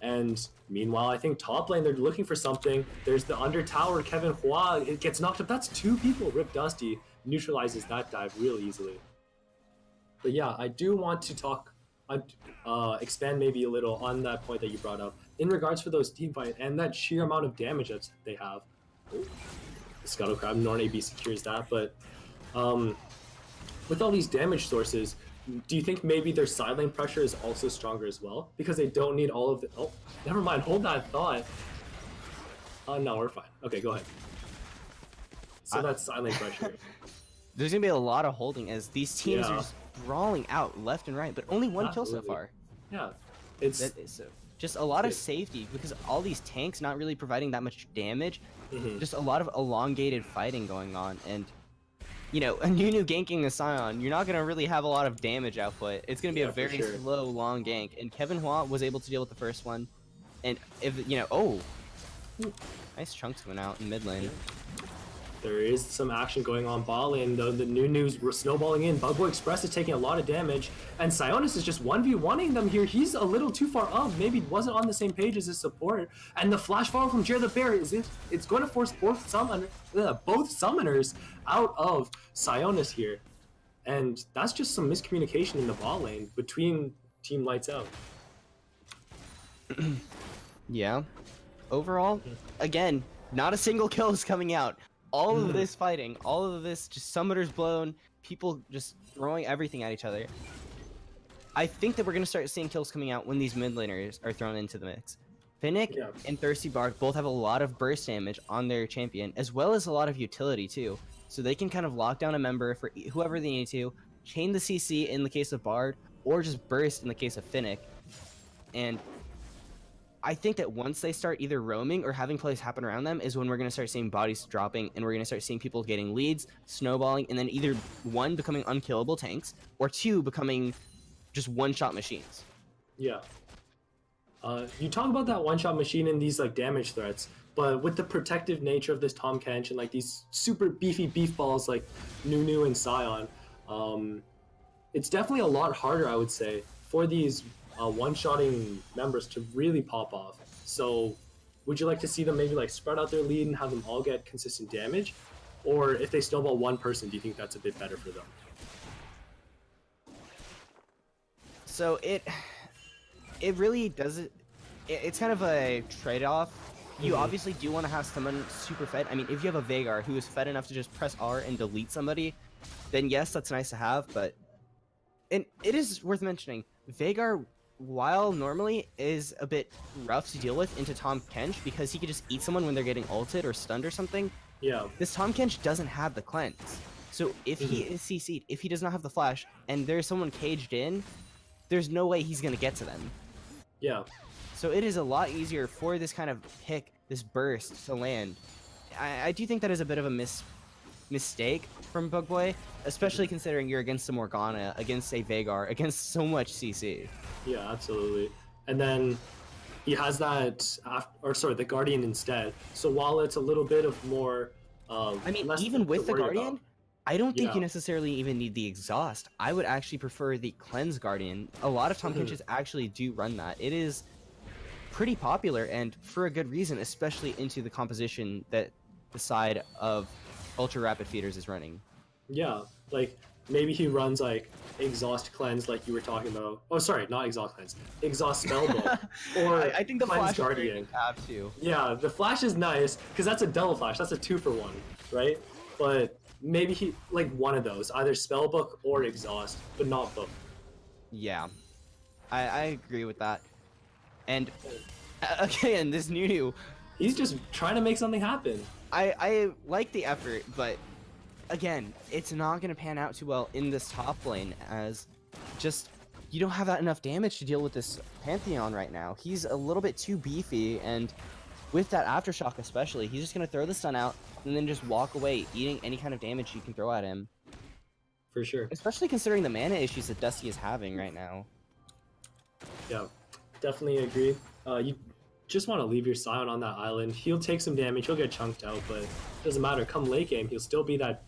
And meanwhile, I think top lane, they're looking for something. There's the under tower, Kevin Hua, it gets knocked up. That's 2 people. Rip Dusty neutralizes that dive real easily. But yeah, I do want to talk, expand maybe a little on that point that you brought up in regards for those team fight and that sheer amount of damage that they have. The Scuttle Crab, Norn AB secures that, but with all these damage sources, do you think maybe their side lane pressure is also stronger as well? Because they don't need all of the... Oh, never mind, hold that thought. No, we're fine. Okay, go ahead. So that's side lane pressure. There's going to be a lot of holding as these teams are just brawling out left and right, but only one kill so far. Yeah, it's... Just a lot of safety because all these tanks not really providing that much damage. Just a lot of elongated fighting going on, and you know, a Nunu ganking a Scion, you're not gonna really have a lot of damage output. It's gonna be a very slow, long gank, and Kevin Hua was able to deal with the first one. And if you know, nice chunks went out in mid lane. There is some action going on bot lane, though. The Nunu's snowballing in. Bugboy Express is taking a lot of damage, and Sionis is just 1v1ing them here. He's a little too far up. Maybe wasn't on the same page as his support. And the flash follow from Jared the Bear it's going to force both summoners out of Sionis here. And that's just some miscommunication in the bot lane between Team LightsOut. Yeah. Overall, again, not a single kill is coming out. All of this fighting, all of this just summoners blown, people just throwing everything at each other. I think that we're going to start seeing kills coming out when these mid laners are thrown into the mix. Finnick and Thirsty Bard both have a lot of burst damage on their champion, as well as a lot of utility too. So they can kind of lock down a member for whoever they need to, chain the CC in the case of Bard, or just burst in the case of Finnick. And I think that once they start either roaming or having plays happen around them is when we're going to start seeing bodies dropping, and we're going to start seeing people getting leads, snowballing, and then either 1, becoming unkillable tanks, or 2, becoming just one-shot machines. Yeah. You talk about that one-shot machine and these like damage threats, but with the protective nature of this Tahm Kench and like these super beefy beef balls like Nunu and Scion, it's definitely a lot harder, I would say, for these one-shotting members to really pop off. So would you like to see them maybe like spread out their lead and have them all get consistent damage? Or if they snowball one person, do you think that's a bit better for them? So it really doesn't... It's kind of a trade-off. You obviously do want to have someone super fed. I mean, if you have a Veigar who is fed enough to just press R and delete somebody, then yes, that's nice to have, but... And it is worth mentioning, Veigar, while normally is a bit rough to deal with into Tahm Kench because he could just eat someone when they're getting ulted or stunned or something, this Tahm Kench doesn't have the cleanse. So if he is CC'd, if he does not have the flash, and there's someone caged in, there's no way he's going to get to them. Yeah. So it is a lot easier for this kind of pick, this burst, to land. I do think that is a bit of a mistake from Bugboy, especially considering you're against a Morgana, against a Veigar, against so much CC. Yeah, absolutely. And then he has that, the Guardian instead. So while it's a little bit of more, I mean, even with the Guardian, I don't think you necessarily even need the exhaust. I would actually prefer the Cleanse Guardian. A lot of Tahm Kenches actually do run that. It is pretty popular, and for a good reason, especially into the composition that the side of Ultra Rapid Feeders is running. Yeah, like maybe he runs like Exhaust Cleanse like you were talking about. Oh, sorry, not Exhaust Cleanse. Exhaust Spellbook. Or I think the Cleanse Flash Guardian. have too. Yeah, the Flash is nice because that's a double Flash. That's a 2-for-1, right? But maybe he like one of those, either Spellbook or Exhaust, but not both. Yeah, I agree with that. And again, this Nunu, he's just trying to make something happen. I like the effort, but again, it's not going to pan out too well in this top lane, as just you don't have that enough damage to deal with this Pantheon right now. He's a little bit too beefy, and with that Aftershock especially, he's just going to throw the stun out and then just walk away, eating any kind of damage you can throw at him. For sure. Especially considering the mana issues that Dusty is having right now. Yeah, definitely agree. You just want to leave your Scion on that island. He'll take some damage, he'll get chunked out, but it doesn't matter. Come late game, he'll still be that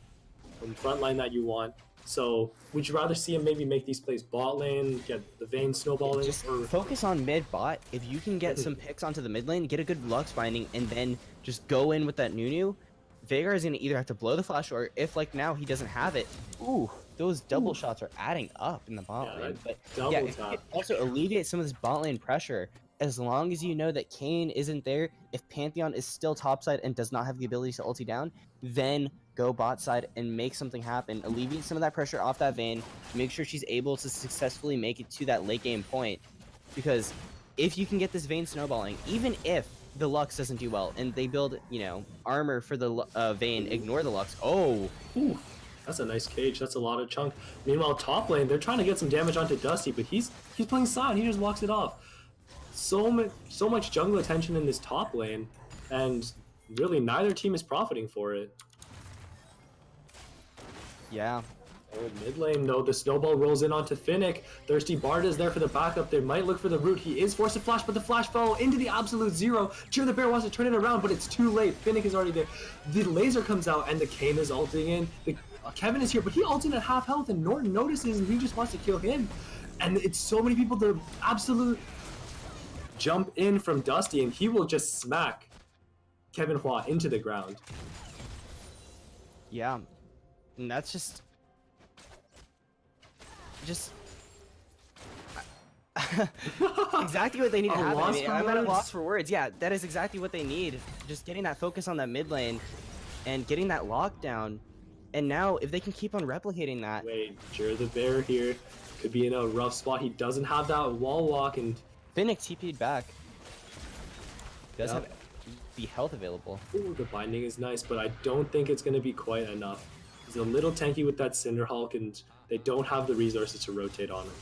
front line that you want. So would you rather see him maybe make these plays bot lane, get the Vayne snowballing, Just or focus on mid bot. If you can get some picks onto the mid lane, get a good Lux binding, and then just go in with that Nunu, Veigar is going to either have to blow the flash, or if like now he doesn't have it, ooh, those double shots are adding up in the bot Yeah, lane. But double yeah, if you tap. could also alleviate some of this bot lane pressure, as long as you know that Kayn isn't there, if Pantheon is still topside and does not have the ability to ulti down, then go bot side and make something happen. Alleviate some of that pressure off that Vayne, make sure she's able to successfully make it to that late game point. Because if you can get this Vayne snowballing, even if the Lux doesn't do well and they build, you know, armor for the Vayne, ignore the Lux. Oh, Ooh, that's a nice cage. That's a lot of chunk. Meanwhile, top lane, they're trying to get some damage onto Dusty, but he's playing side. He just walks it off. So much jungle attention in this top lane, and really neither team is profiting for it. yeah. Oh, mid lane, no, the snowball rolls in onto Finnick. Thirsty Bard is there for the backup. They might look for the root. He is forced to flash, but the flash fell into the absolute zero. Cheer the Bear wants to turn it around, but it's too late. Finnick is already there. The laser comes out, and the Kayn is ulting in. Kevin is here, but he ults in at half health, and Norton notices, and he just wants to kill him. And it's so many people, the absolute jump in from Dusty, and he will just smack Kevin Hua into the ground. Yeah. And that's just exactly what they need to A happen. I loss mean, for I'm at a words. loss for words. Yeah, that is exactly what they need. Just getting that focus on that mid lane and getting that lockdown. And now, if they can keep on replicating that, Wait, Jure the Bear here could be in a rough spot. He doesn't have that wall walk, and Finnick TP'd back. Does Yeah. have the health available. ooh, the binding is nice, but I don't think it's going to be quite enough. He's a little tanky with that Cinder Hulk, and they don't have the resources to rotate on him.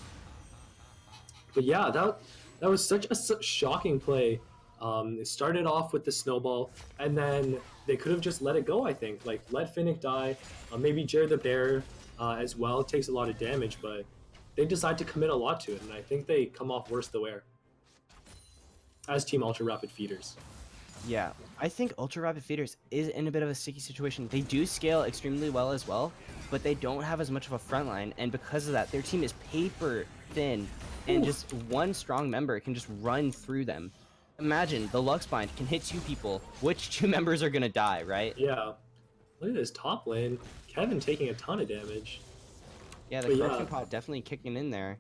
But yeah, that was such a shocking play. It started off with the snowball, and then they could have just let it go, I think. Like, let Finnick die. Maybe Jared the Bear as well takes a lot of damage, but they decide to commit a lot to it, and I think they come off worse the wear as Team Ultra Rapid Feeders. Yeah, I think Ultra Rapid Feeders is in a bit of a sticky situation. They do scale extremely well as well, but they don't have as much of a front line, and because of that, their team is paper thin, and just one strong member can just run through them. Imagine the Lux Bind can hit two people. Which two members are gonna die, right? Yeah. Look at this top lane. Kevin taking a ton of damage. Yeah, the But yeah. corruption pot definitely kicking in there.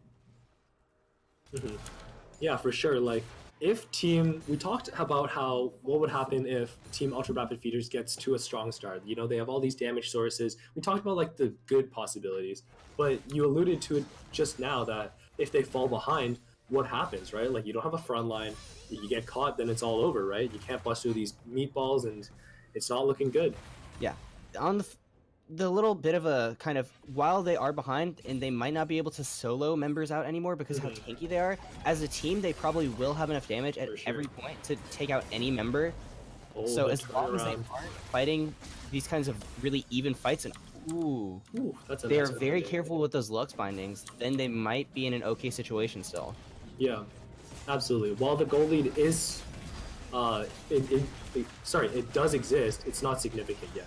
Yeah, for sure. Like, if we talked about how what would happen if Team Ultra Rapid Feeders gets to a strong start. You know, they have all these damage sources. We talked about like the good possibilities, but you alluded to it just now that if they fall behind, what happens, right? Like, you don't have a front line. You get caught, then it's all over, right? You can't bust through these meatballs, and it's not looking good. Yeah, on the little bit of a kind of, while they are behind and they might not be able to solo members out anymore because how tanky they are, as a team they probably will have enough damage at For sure. every point to take out any member. Oh, So the as long as they turnaround. aren't fighting these kinds of really even fights, and ooh, Ooh, that's a they are nice one. very careful with those Lux bindings, then they might be in an okay situation still. Yeah, absolutely. While the goal lead is, it does exist, it's not significant yet.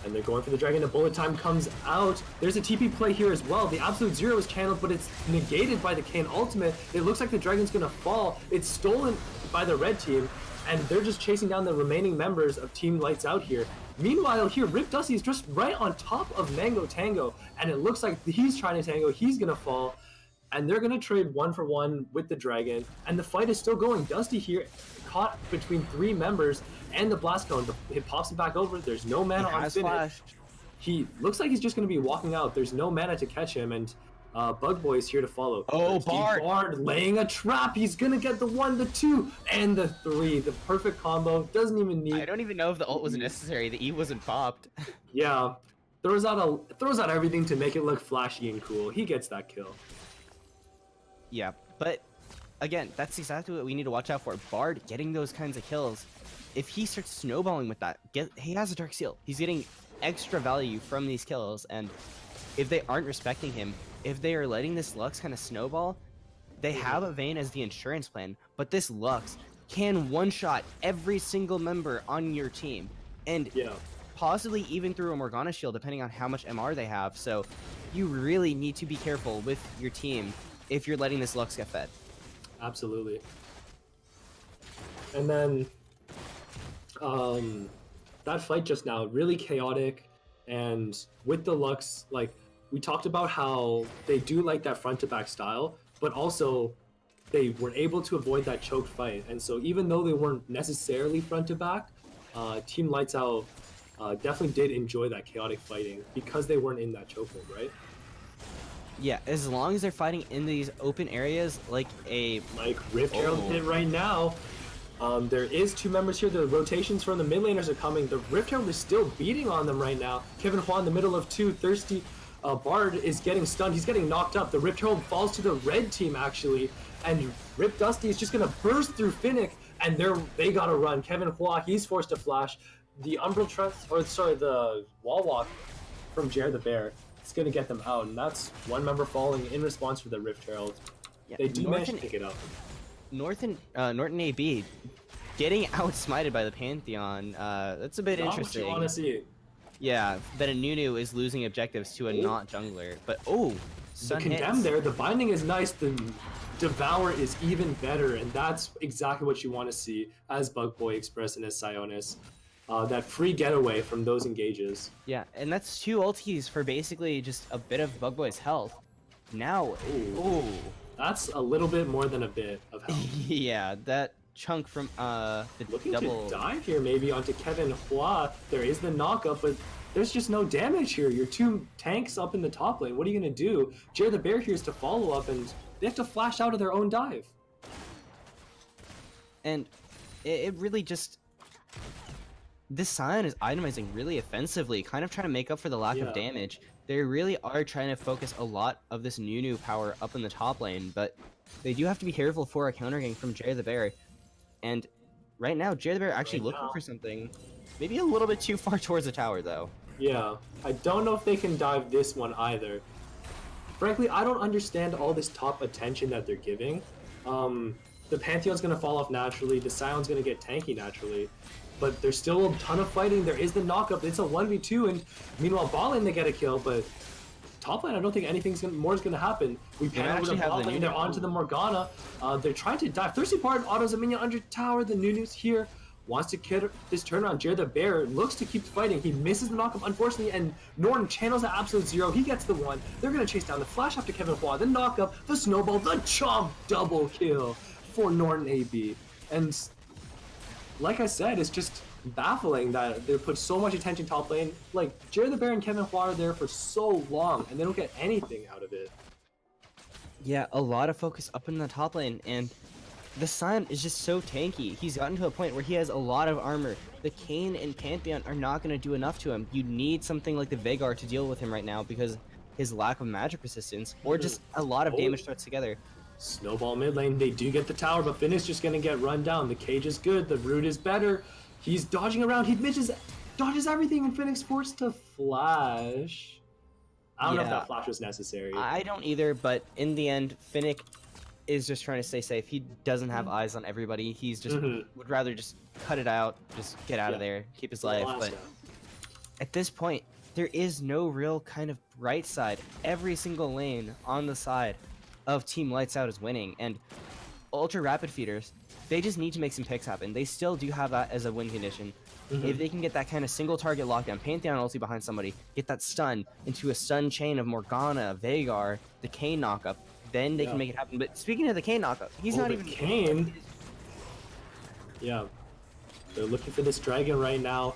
And they're going for the dragon. The bullet time comes out. There's a TP play here as well. The absolute zero is channeled, but it's negated by the Kayn ultimate. It looks like the dragon's gonna fall. It's stolen by the red team, and they're just chasing down the remaining members of Team Lights Out here. Meanwhile, here, Rip Dusty is just right on top of Mango Tango, and it looks like he's trying to tango. He's gonna fall, and they're gonna trade 1-for-1 with the dragon, and the fight is still going. Dusty here, caught between three members, and the blast cone. It pops him back over. There's no mana on Has finish. flashed. He looks like he's just going to be walking out. There's no mana to catch him, and Bug Boy is here to follow. Oh, Steve Bard. laying a trap. He's going to get the 1, the 2, and the 3. The perfect combo. Doesn't even need. I don't even know if the ult was necessary. The E wasn't popped. Yeah, throws out everything to make it look flashy and cool. He gets that kill. Yeah, but again, that's exactly what we need to watch out for. Bard getting those kinds of kills. If he starts snowballing with that, he has a Dark Seal. He's getting extra value from these kills, and if they aren't respecting him, if they are letting this Lux kind of snowball, they have a Vayne as the insurance plan, but this Lux can one-shot every single member on your team. And Yeah. possibly even through a Morgana shield, depending on how much MR they have. So you really need to be careful with your team if you're letting this Lux get fed. Absolutely. And then that fight just now, really chaotic, and with the Lux, like, we talked about how they do like that front to back style, but also they were able to avoid that choked fight. And so even though they weren't necessarily front to back, Team LightsOut definitely did enjoy that chaotic fighting because they weren't in that chokehold, right? Yeah, as long as they're fighting in these open areas, like Rift Herald hit right now. There is 2 members here. The rotations from the mid laners are coming. The Rift Herald is still beating on them right now. Kevin Hua in the middle of 2. Thirsty Bard is getting stunned. He's getting knocked up. The Rift Herald falls to the red team, actually. And Rip Dusty is just going to burst through Finnick. And they got to run. Kevin Hua, he's forced to flash. The the wall walk from Jared the Bear. It's going to get them out. And that's 1 member falling in response for the Rift Herald. Yeah, They do manage to pick it up. Norton AB getting outsmited by the Pantheon. That's a bit interesting. Not what you want to see. Yeah, that a Nunu is losing objectives to a not jungler. But the Condemn hits. there, the binding is nice, the Devour is even better, and that's exactly what you want to see as Bug Boy expressed in his Sionis. That free getaway from those engages. Yeah, and that's 2 ultis for basically just a bit of Bug Boy's health. Now, That's a little bit more than a bit of health. yeah, that chunk from the Looking double. to dive here maybe onto Kevin Hua. There is the knockup, but there's just no damage here. Your 2 tanks up in the top lane. What are you going to do? Jared the Bear here is to follow up, and they have to flash out of their own dive. And it really just... This Sion is itemizing really offensively, kind of trying to make up for the lack of damage. They really are trying to focus a lot of this Nunu power up in the top lane, but they do have to be careful for a counter gank from Jared the Bear. And right now, Jared the Bear actually looking for something maybe a little bit too far towards the tower, though. Yeah, I don't know if they can dive this one either. Frankly, I don't understand all this top attention that they're giving. The Pantheon's going to fall off naturally, the Sion's going to get tanky naturally. But there's still a ton of fighting. There is the knockup. It's a 1v2, and meanwhile, bot lane they get a kill, but top lane I don't think anything more is going to happen. We pan over the bot lane. They're onto the Morgana. They're trying to dive. Thirsty Bard autos a minion under tower. The Nunu's here. Wants to get this turnaround. Jared the Bear looks to keep fighting. He misses the knockup, unfortunately, and Norton channels at absolute 0. He gets the 1. They're going to chase down the flash after Kevin Hua. The knockup, the snowball, the chomp double kill for Norton AB. And like I said, it's just baffling that they put so much attention top lane. Like, Jared the Bear and Kevin Hua are there for so long, and they don't get anything out of it. Yeah, a lot of focus up in the top lane, and the Sion is just so tanky. He's gotten to a point where he has a lot of armor. The Kayn and Pantheon are not going to do enough to him. You need something like the Veigar to deal with him right now because his lack of magic resistance, or just a lot of damage threats together. Snowball mid lane, they do get the tower, but Finn is just going to get run down. The cage is good, the root is better. He's dodging around, he dodges everything, and Finnick's forced to flash. I don't know if that flash was necessary. I don't either, but in the end, Finnick is just trying to stay safe. He doesn't have eyes on everybody. He's just would rather just cut it out, just get out of there, keep his life. But at this point, there is no real kind of bright side. Every single lane on the side of Team LightsOut is winning, and Ultra Rapid Feeders, they just need to make some picks happen. They still do have that as a win condition. If they can get that kind of single target lockdown, Pantheon ulti behind somebody, get that stun into a stun chain of Morgana, Veigar, the Kayn knockup, then they can make it happen. But speaking of the Kayn knockup, he's not even... Kayn. Yeah. They're looking for this dragon right now.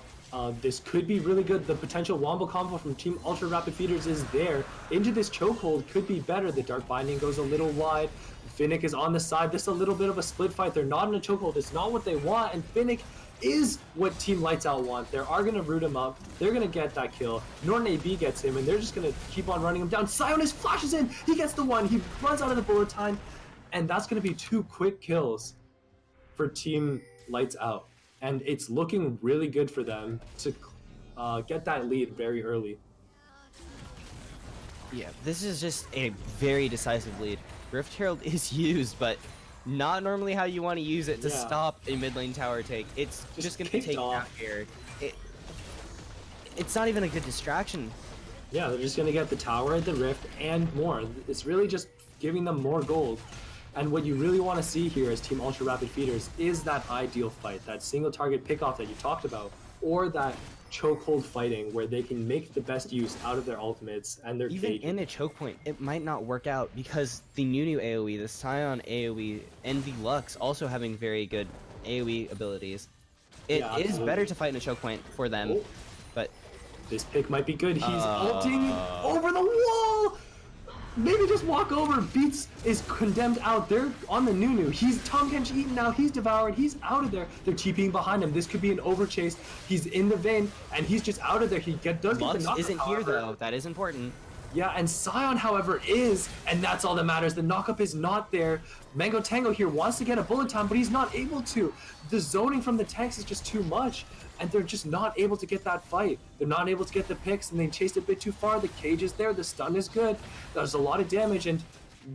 This could be really good. The potential wombo combo from Team Ultra Rapid Feeders is there. Into this chokehold could be better. The Dark Binding goes a little wide. Finnick is on the side. This is a little bit of a split fight. They're not in a chokehold. It's not what they want. And Finnick is what Team LightsOut want. They are going to root him up. They're going to get that kill. Norton AB gets him, and they're just going to keep on running him down. Sionis flashes in. He gets the 1. He runs out of the bullet time. And that's going to be 2 quick kills for Team LightsOut. And it's looking really good for them to get that lead very early. Yeah, this is just a very decisive lead. Rift Herald is used, but not normally how you want to use it to stop a mid lane tower take. It's just going to be taken out here. it's not even a good distraction. Yeah, they're just gonna get the tower, the rift, and more. It's really just giving them more gold. And what you really want to see here as Team Ultra Rapid Feeders is that ideal fight, that single target pickoff that you talked about, or that chokehold fighting where they can make the best use out of their ultimates and their Even cages. in a choke point, it might not work out because the new AoE, the Scion AoE, and the Lux also having very good AoE abilities. It Yeah, is absolutely. better to fight in a choke point for them, Oh. but This pick might be good. He's ulting over the wall. Maybe just walk over. Beats is condemned out. They're on the Nunu. He's Tom Kench eaten now. He's devoured. He's out of there. They're TPing behind him. This could be an overchase. He's in the vein, and he's just out of there. He does get the Lux knockup, isn't here however. though. That is important. Yeah, and Scion, however, is, and that's all that matters. The knockup is not there. Mango Tango here wants to get a bullet time, but he's not able to. The zoning from the tanks is just too much, and they're just not able to get that fight. They're not able to get the picks, and they chased a bit too far. The cage is there. The stun is good. There's a lot of damage, and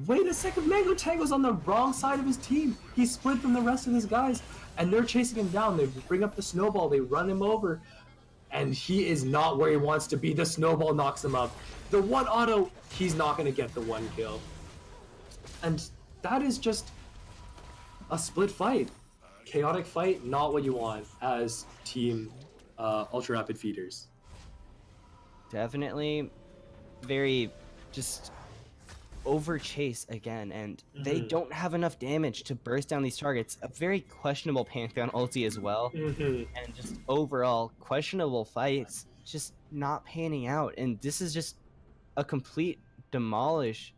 wait a second, Mango Tango's on the wrong side of his team. He's split from the rest of his guys, and they're chasing him down. They bring up the snowball. They run him over. And he is not where he wants to be. The snowball knocks him up. The one auto, he's not going to get the one kill. And that is just a split fight. Chaotic fight, not what you want as Team Ultra Rapid Feeders. Definitely very just over chase again, and they don't have enough damage to burst down these targets. A very questionable Pantheon ulti as well, and just overall questionable fights, just not panning out. And this is just a complete demolish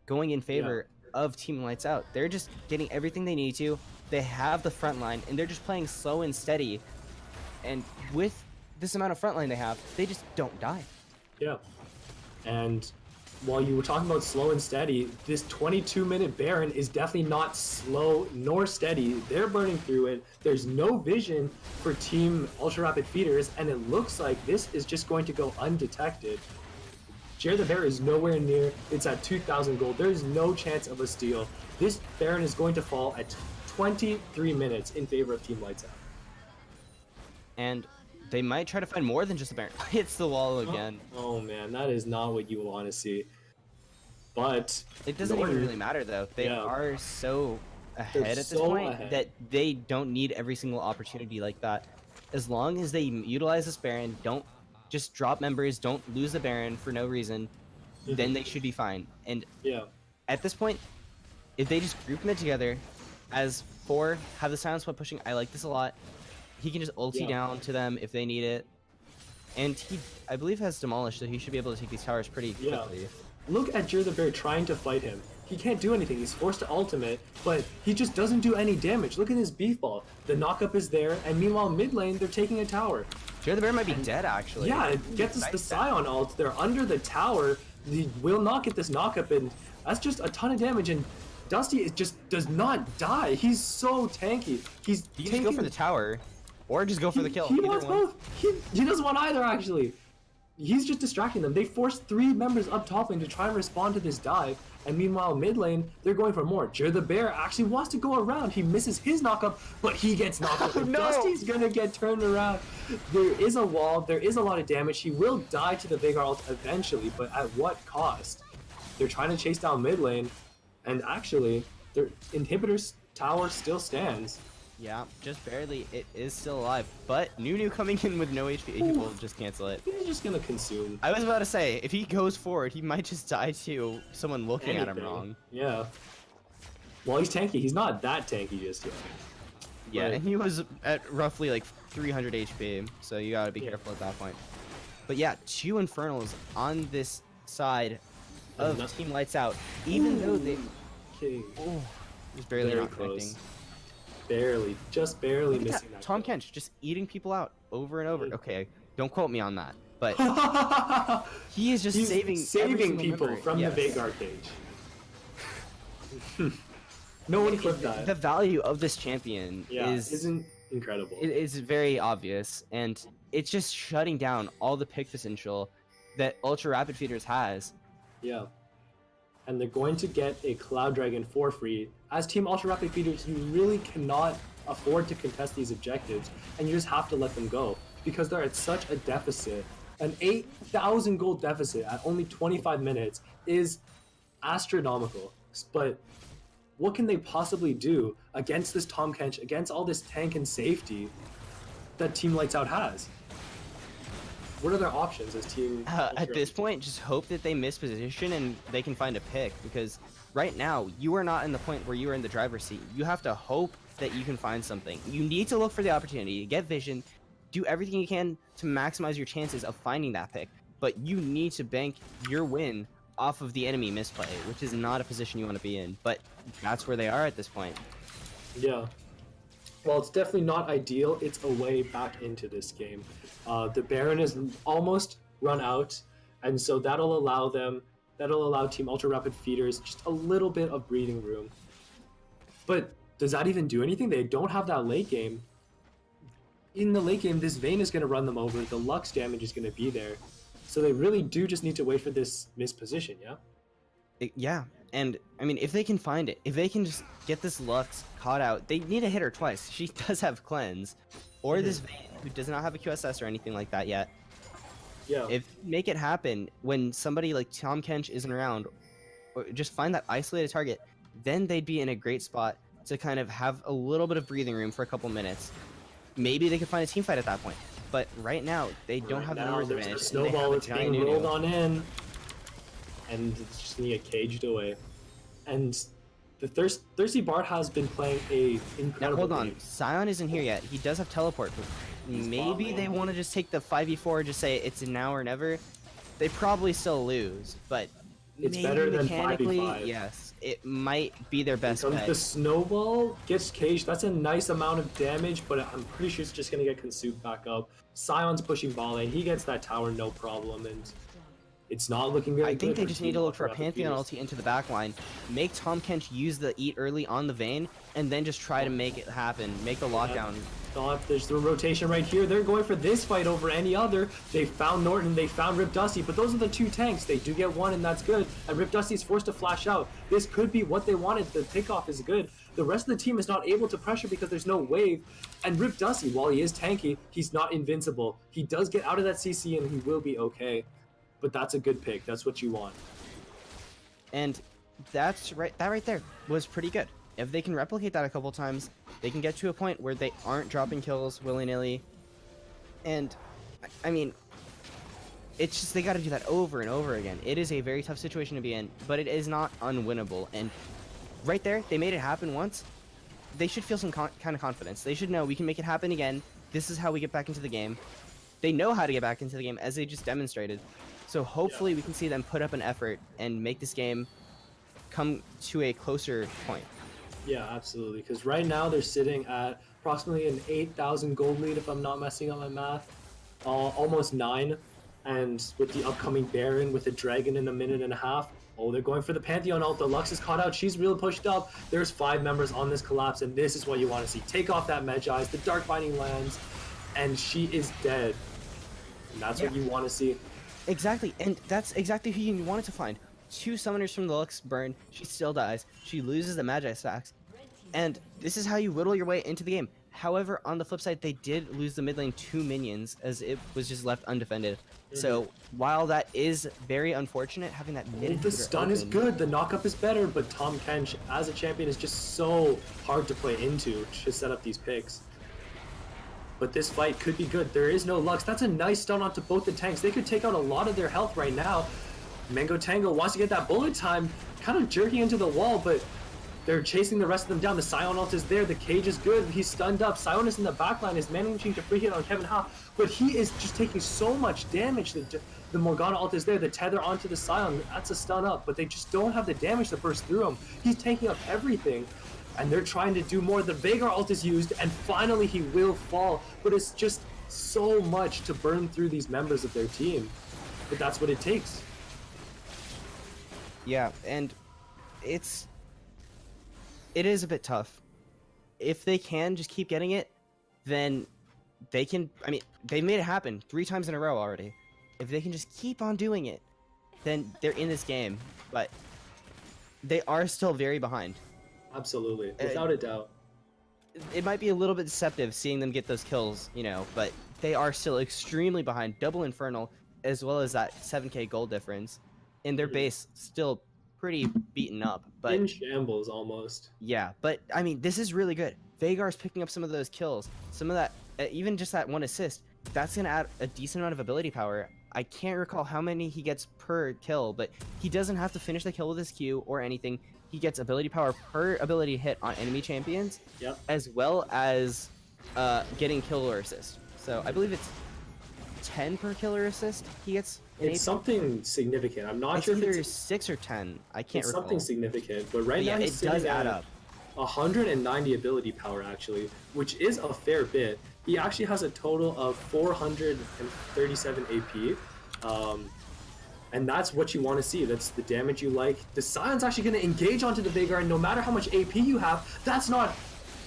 going in favor of Team Lights Out. They're just getting everything they need to. They have the front line, and they're just playing slow and steady. And with this amount of front line they have, they just don't die. Yeah. And while you were talking about slow and steady, this 22-minute Baron is definitely not slow nor steady. They're burning through it. There's no vision for Team Ultra Rapid Feeders, and it looks like this is just going to go undetected. Jared the Bear is nowhere near. It's at 2,000 gold. There's no chance of a steal. This Baron is going to fall at 23 minutes in favor of Team Lights Out. And they might try to find more than just a Baron. Hits the wall again. Oh man, that is not what you want to see. But It doesn't even really matter though. They are so ahead at this point that they don't need every single opportunity like that. As long as they utilize this Baron, don't just drop members, don't lose the Baron for no reason, then they should be fine. And at this point, if they just group them together as 4, have the silent split pushing, I like this a lot. He can just ulti down to them if they need it. And he, I believe, has demolished, so he should be able to take these towers pretty quickly. Look at Jared the Bear trying to fight him. He can't do anything. He's forced to ultimate, but he just doesn't do any damage. Look at his beef ball. The knockup is there, and meanwhile, mid lane, they're taking a tower. Jared the Bear might be dead, actually. Yeah, it gets us the Scion ult. They're under the tower. He will not get this knockup, and that's just a ton of damage. And Dusty just does not die. He's so tanky. He can just go for the tower, or just go for the kill. He wants both. He doesn't want either, actually. He's just distracting them. They forced 3 members up top lane to try and respond to this dive, and meanwhile mid lane, they're going for more. Jared the Bear actually wants to go around. He misses his knockup, but he gets knocked up. No. Dusty's gonna get turned around. There is a wall. There is a lot of damage. He will die to the Veigar ult eventually, but at what cost? They're trying to chase down mid lane, and actually, their inhibitor's tower still stands. Yeah, just barely. It is still alive, but Nunu coming in with no HP, he will just cancel it. He's just gonna consume. I was about to say, if he goes forward, he might just die to someone looking at him anything. wrong. Yeah. Well, he's tanky. He's not that tanky just yet. Yeah, Right. and he was at roughly like 300 HP, so you gotta be careful at that point. But yeah, 2 Infernals on this side of Team Lights Out, even though they just barely Very not close. connecting. Barely, just barely Look at missing that. that. Tom Kench just eating people out over and over. Okay, don't quote me on that, but he is just He's saving every saving single people member. from Yes. the Veigar cage. No one clipped that. The value of this champion isn't incredible. it is very obvious, and it's just shutting down all the pick potential that Ultra Rapid Feeders has. Yeah. And they're going to get a Cloud Dragon for free. As Team Ultra Rapid Feeders, you really cannot afford to contest these objectives, and you just have to let them go. because they're at such a deficit. An 8,000 gold deficit at only 25 minutes is astronomical. But what can they possibly do against this Tahm Kench, against all this tank and safety that Team LightsOut has? What are their options as Team At this point, just hope that they miss position and they can find a pick, because right now you are not in the point where you are in the driver's seat. You have to hope that you can find something. You need to look for the opportunity, get vision, do everything you can to maximize your chances of finding that pick, but you need to bank your win off of the enemy misplay, which is not a position you want to be in, but that's where they are at this point. Yeah. Well, it's definitely not ideal. It's a way back into this game. The Baron is almost run out, and so that'll allow Team Ultra Rapid Feeders just a little bit of breathing room. But does that even do anything? They don't have that late game. In the late game, this Vayne is going to run them over. The Lux damage is going to be there. So they really do just need to wait for this misposition, yeah? Yeah, and I mean, if they can find it, if they can just get this Lux caught out, they need to hit her twice. She does have Cleanse, or this Vayne, who does not have a QSS or anything like that yet. Yeah. If you make it happen when somebody like Tahm Kench isn't around, or just find that isolated target, then they'd be in a great spot to kind of have a little bit of breathing room for a couple minutes. Maybe they could find a team fight at that point. But right now, they don't have the numbers advantage. The snowball is being rolled on in, and it's just gonna get caged away. And the Thirsty Bard has been playing a incredible Now hold on, game. Sion isn't here yet. He does have teleport. But maybe they want to just take the 5v4, just say it's now or never. They probably still lose, but It's maybe better than mechanically, 5v5. yes, it might be their best bet. The snowball gets caged. That's a nice amount of damage, but I'm pretty sure it's just gonna get consumed back up. Sion's pushing ball lane. He gets that tower no problem, and it's not looking good. I think they just need to look for a Pantheon ulti into the back line, make Tahm Kench use the eat early on the Vayne, and then just try to make it happen, make the lockdown. There's the rotation right here. They're going for this fight over any other. They found Norton, they found Rip Dusty, but those are the two tanks. They do get one, and that's good. And Rip Dusty's forced to flash out. This could be what they wanted. The pickoff is good. The rest of the team is not able to pressure because there's no wave. And Rip Dusty, while he is tanky, he's not invincible. He does get out of that CC, and he will be okay. But that's a good pick. That's what you want. And that's right. That right there was pretty good. If they can replicate that a couple times, they can get to a point where they aren't dropping kills willy-nilly. And I mean, it's just they got to do that over and over again. It is a very tough situation to be in, but it is not unwinnable. And right there, they made it happen once. They should feel some kind of confidence. They should know we can make it happen again. This is how we get back into the game. They know how to get back into the game, as they just demonstrated. So hopefully we can see them put up an effort and make this game come to a closer point. Yeah, absolutely. Because right now they're sitting at approximately an 8,000 gold lead, if I'm not messing up my math. Almost 9. And with the upcoming Baron, with the Dragon in a minute and a half. Oh, they're going for the Pantheon ult. The Lux is caught out. She's real pushed up. There's 5 members on this collapse, and this is what you want to see. Take off that Medjai's. The Dark Binding lands, and she is dead. And that's what you want to see. Exactly, and that's exactly who you wanted to find. 2 summoners from the Lux burn, she still dies, she loses the Magi stacks, and this is how you whittle your way into the game. However, on the flip side, they did lose the mid lane 2 minions, as it was just left undefended. So, while that is very unfortunate, having that mid The stun is good, the knockup is better, but Tahm Kench, as a champion, is just so hard to play into to set up these picks. But this fight could be good. There is no Lux. That's a nice stun onto both the tanks. They could take out a lot of their health right now. Mango Tango wants to get that bullet time, kind of jerking into the wall, but they're chasing the rest of them down. The Sion ult is there. The cage is good. He's stunned up. Sionis in the backline is managing to free hit on Kevin Ha, but he is just taking so much damage. The Morgana ult is there. The tether onto the Sion, that's a stun up, but they just don't have the damage to burst through him. He's taking up everything. And they're trying to do more. The Veigar ult is used, and finally he will fall. But it's just so much to burn through these members of their team. But that's what it takes. Yeah, and it is a bit tough. If they can just keep getting it, then they can, I mean, they've made it happen 3 times in a row already. If they can just keep on doing it, then they're in this game. But they are still very behind. Absolutely, without a doubt. it might be a little bit deceptive seeing them get those kills, you know, but they are still extremely behind. Double Infernal, as well as that 7k gold difference, and their base still pretty beaten up. But In shambles almost. yeah, but I mean, this is really good. Veigar's picking up some of those kills, some of that, even just that one assist. That's gonna add a decent amount of ability power. I can't recall how many he gets per kill, but he doesn't have to finish the kill with his Q or anything. He gets ability power per ability hit on enemy champions, Yep. as well as getting kill or assist. So I believe it's 10 per kill or assist he gets. It's something significant. I'm not It's sure if either it's 6 or 10. I can't it's recall. something significant, but right But yeah, now it he's does sitting add at up. 190 ability power actually, which is a fair bit. He actually has a total of 437 AP, and that's what you want to see. That's the damage you like. The Scion's actually going to engage onto the Veigar, and no matter how much AP you have, that's not,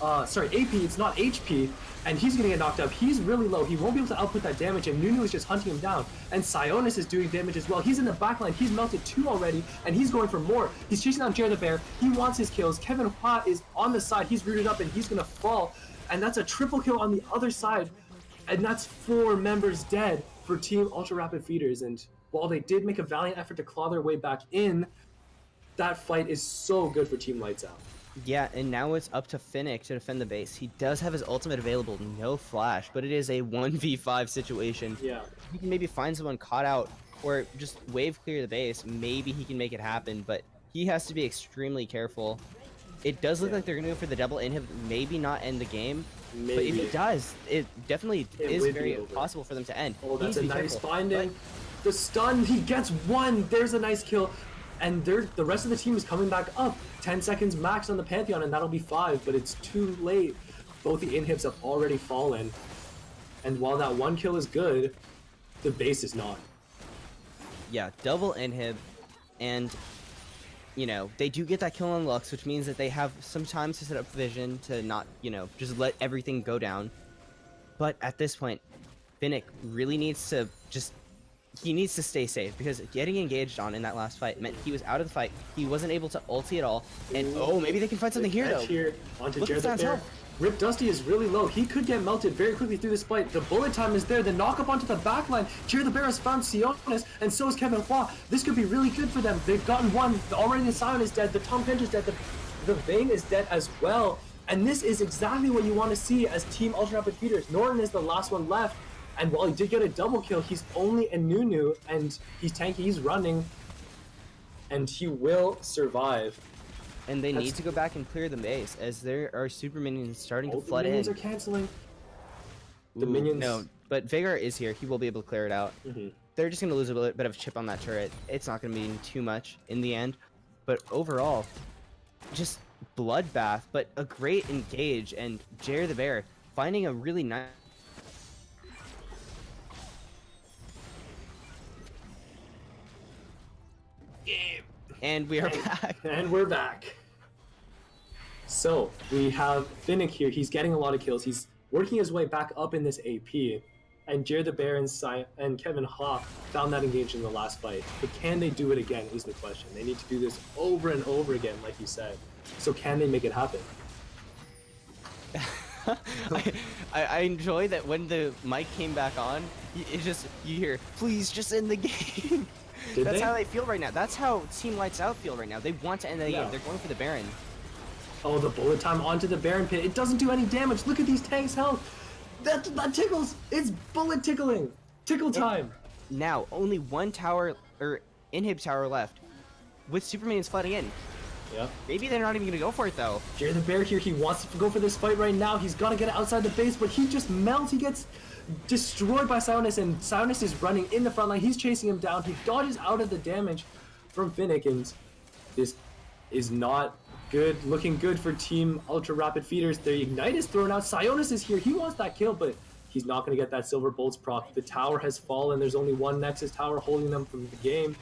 AP, it's not HP, and he's going to get knocked up. He's really low. He won't be able to output that damage, and Nunu is just hunting him down. And Sionis is doing damage as well. He's in the backline. He's melted 2 already, and he's going for more. He's chasing down Jared the Bear. He wants his kills. Kevin Hua is on the side. He's rooted up, and he's going to fall. And that's a triple kill on the other side. And that's 4 members dead for Team Ultra Rapid Feeders. And while they did make a valiant effort to claw their way back in, that fight is so good for Team LightsOut. Yeah, and now it's up to Finnick to defend the base. He does have his ultimate available, no flash, but it is a 1v5 situation. Yeah. He can maybe find someone caught out or just wave clear the base. Maybe he can make it happen, but he has to be extremely careful. It does look like they're going to go for the double inhib, maybe not end the game. Maybe. But if it does, it definitely is would be very over. possible for them to end. Oh, He that's needs a to be nice careful. finding. But The stun, he gets 1. There's a nice kill. And the rest of the team is coming back up. 10 seconds max on the Pantheon, and that'll be 5, but it's too late. Both the inhibs have already fallen. And while that 1 kill is good, the base is not. yeah, double inhib, and you know, they do get that kill on Lux, which means that they have some time to set up vision to not, you know, just let everything go down. But at this point, Finnick really needs to he needs to stay safe, because getting engaged on in that last fight meant he was out of the fight. He wasn't able to ulti at all, and oh, maybe they can find something here Edge though. Here onto Look Jared at the Stan's Bear. health. Rip Dusty is really low. He could get melted very quickly through this fight. The bullet time is there. The knock up onto the backline. Jared the Bear has found Sionis, and so is Kevin Hua. This could be really good for them. They've gotten 1. Already the Sion is dead. The Tom Pinch is dead. The Vayne is dead as well. And this is exactly what you want to see as Team Ultra Rapid Feeders. Norton is the last one left. And while he did get a double kill, he's only a Nunu, and he's tanky, he's running, and he will survive. And they need to go back and clear the base, as there are super minions starting to Oh, the flood in. minions are canceling. The Ooh, minions. No, but Veigar is here. He will be able to clear it out. Mhm. They're just going to lose a bit of chip on that turret. It's not going to mean too much in the end. But overall, just bloodbath, but a great engage. And Jared the Bear finding a really nice... And we are back. And we're back. So, we have Finnick here. He's getting a lot of kills. He's working his way back up in this AP. And Jared the Bear and Kevin Ha found that engage in the last fight. But can they do it again is the question. They need to do this over and over again, like you said. So can they make it happen? I enjoy that when the mic came back on, it just, you hear, please just end the game. Did That's they? how they feel right now. That's how Team LightsOut feel right now. They want to end the Yeah. game. They're going for the Baron. Oh, the bullet time onto the Baron pit. It doesn't do any damage. Look at these tanks' health. That tickles. It's bullet tickling. Tickle time. Now, only one tower, or inhib tower left, with super minions flooding in. Yep. Maybe they're not even going to go for it, though. Jared the Bear here, he wants to go for this fight right now. He's got to get outside the base, but he just melts. He gets destroyed by Sionis, and Sionis is running in the front line. He's chasing him down. He dodges out of the damage from Finnick, and this is not good. Looking good for Team Ultra Rapid Feeders. The Ignite is thrown out. Sionis is here. He wants that kill, but he's not going to get that Silver Bolts proc. The tower has fallen. There's only one Nexus tower holding them from the game,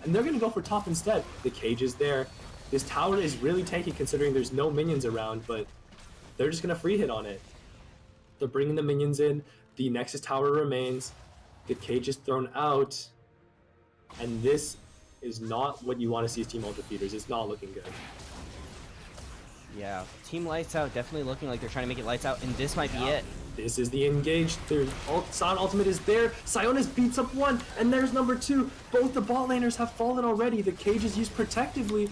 and they're going to go for top instead. The cage is there. This tower is really tanky considering there's no minions around, but they're just going to free hit on it. They're bringing the minions in. The Nexus tower remains. The cage is thrown out. And this is not what you want to see as Team Ultra Feeders. It's not looking good. Yeah, Team Lights Out definitely looking like they're trying to make it Lights Out, and this might be it. This is the engage. Their Sion ultimate is there. Sionis beats up one, and there's number two. Both the bot laners have fallen already. The cage is used protectively,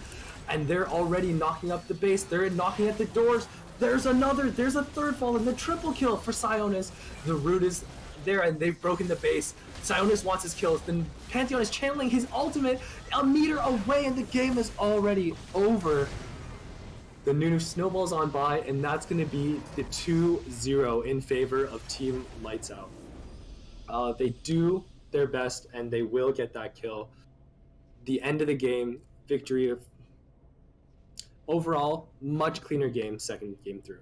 and they're already knocking up the base. They're knocking at the doors. There's a third fall, and the triple kill for Sionis. The root is there, and they've broken the base. Sionis wants his kills. Then Pantheon is channeling his ultimate a meter away, and the game is already over. The Nunu snowballs on by, and that's going to be the 2-0 in favor of Team Lights Out. They do their best, and they will get that kill. The end of the game, victory of overall, much cleaner game, second game through.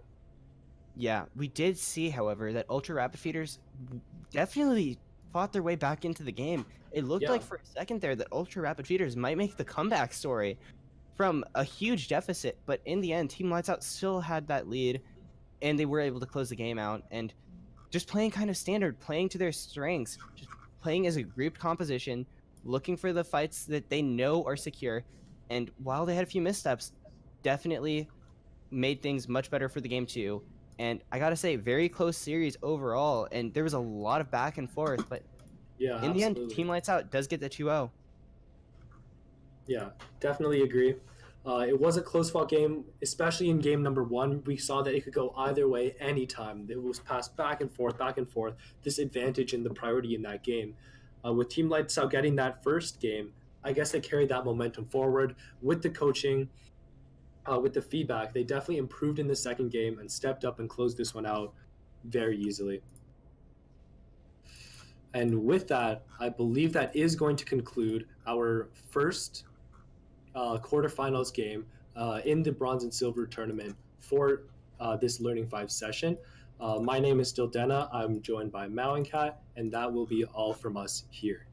Yeah, we did see, however, that Ultra Rapid Feeders definitely fought their way back into the game. It looked like for a second there that Ultra Rapid Feeders might make the comeback story from a huge deficit, but in the end, Team Lights Out still had that lead, and they were able to close the game out, and just playing kind of standard, playing to their strengths, just playing as a grouped composition, looking for the fights that they know are secure, and while they had a few missteps, definitely made things much better for the game too. And I gotta say, very close series overall, and there was a lot of back and forth, but in the end, Team Lights Out does get the 2-0. Yeah, definitely agree. It was a close fought game, especially in game number one. We saw that it could go either way anytime. It was passed back and forth, back and forth. This advantage and the priority in that game. With Team Lights Out getting that first game, I guess they carried that momentum forward with the coaching, with the feedback. They definitely improved in the second game and stepped up and closed this one out very easily. And with that, I believe that is going to conclude our first quarterfinals game in the bronze and silver tournament for this Learning 5 session. My name is still Denna. I'm joined by Mao and Kat, and that will be all from us here.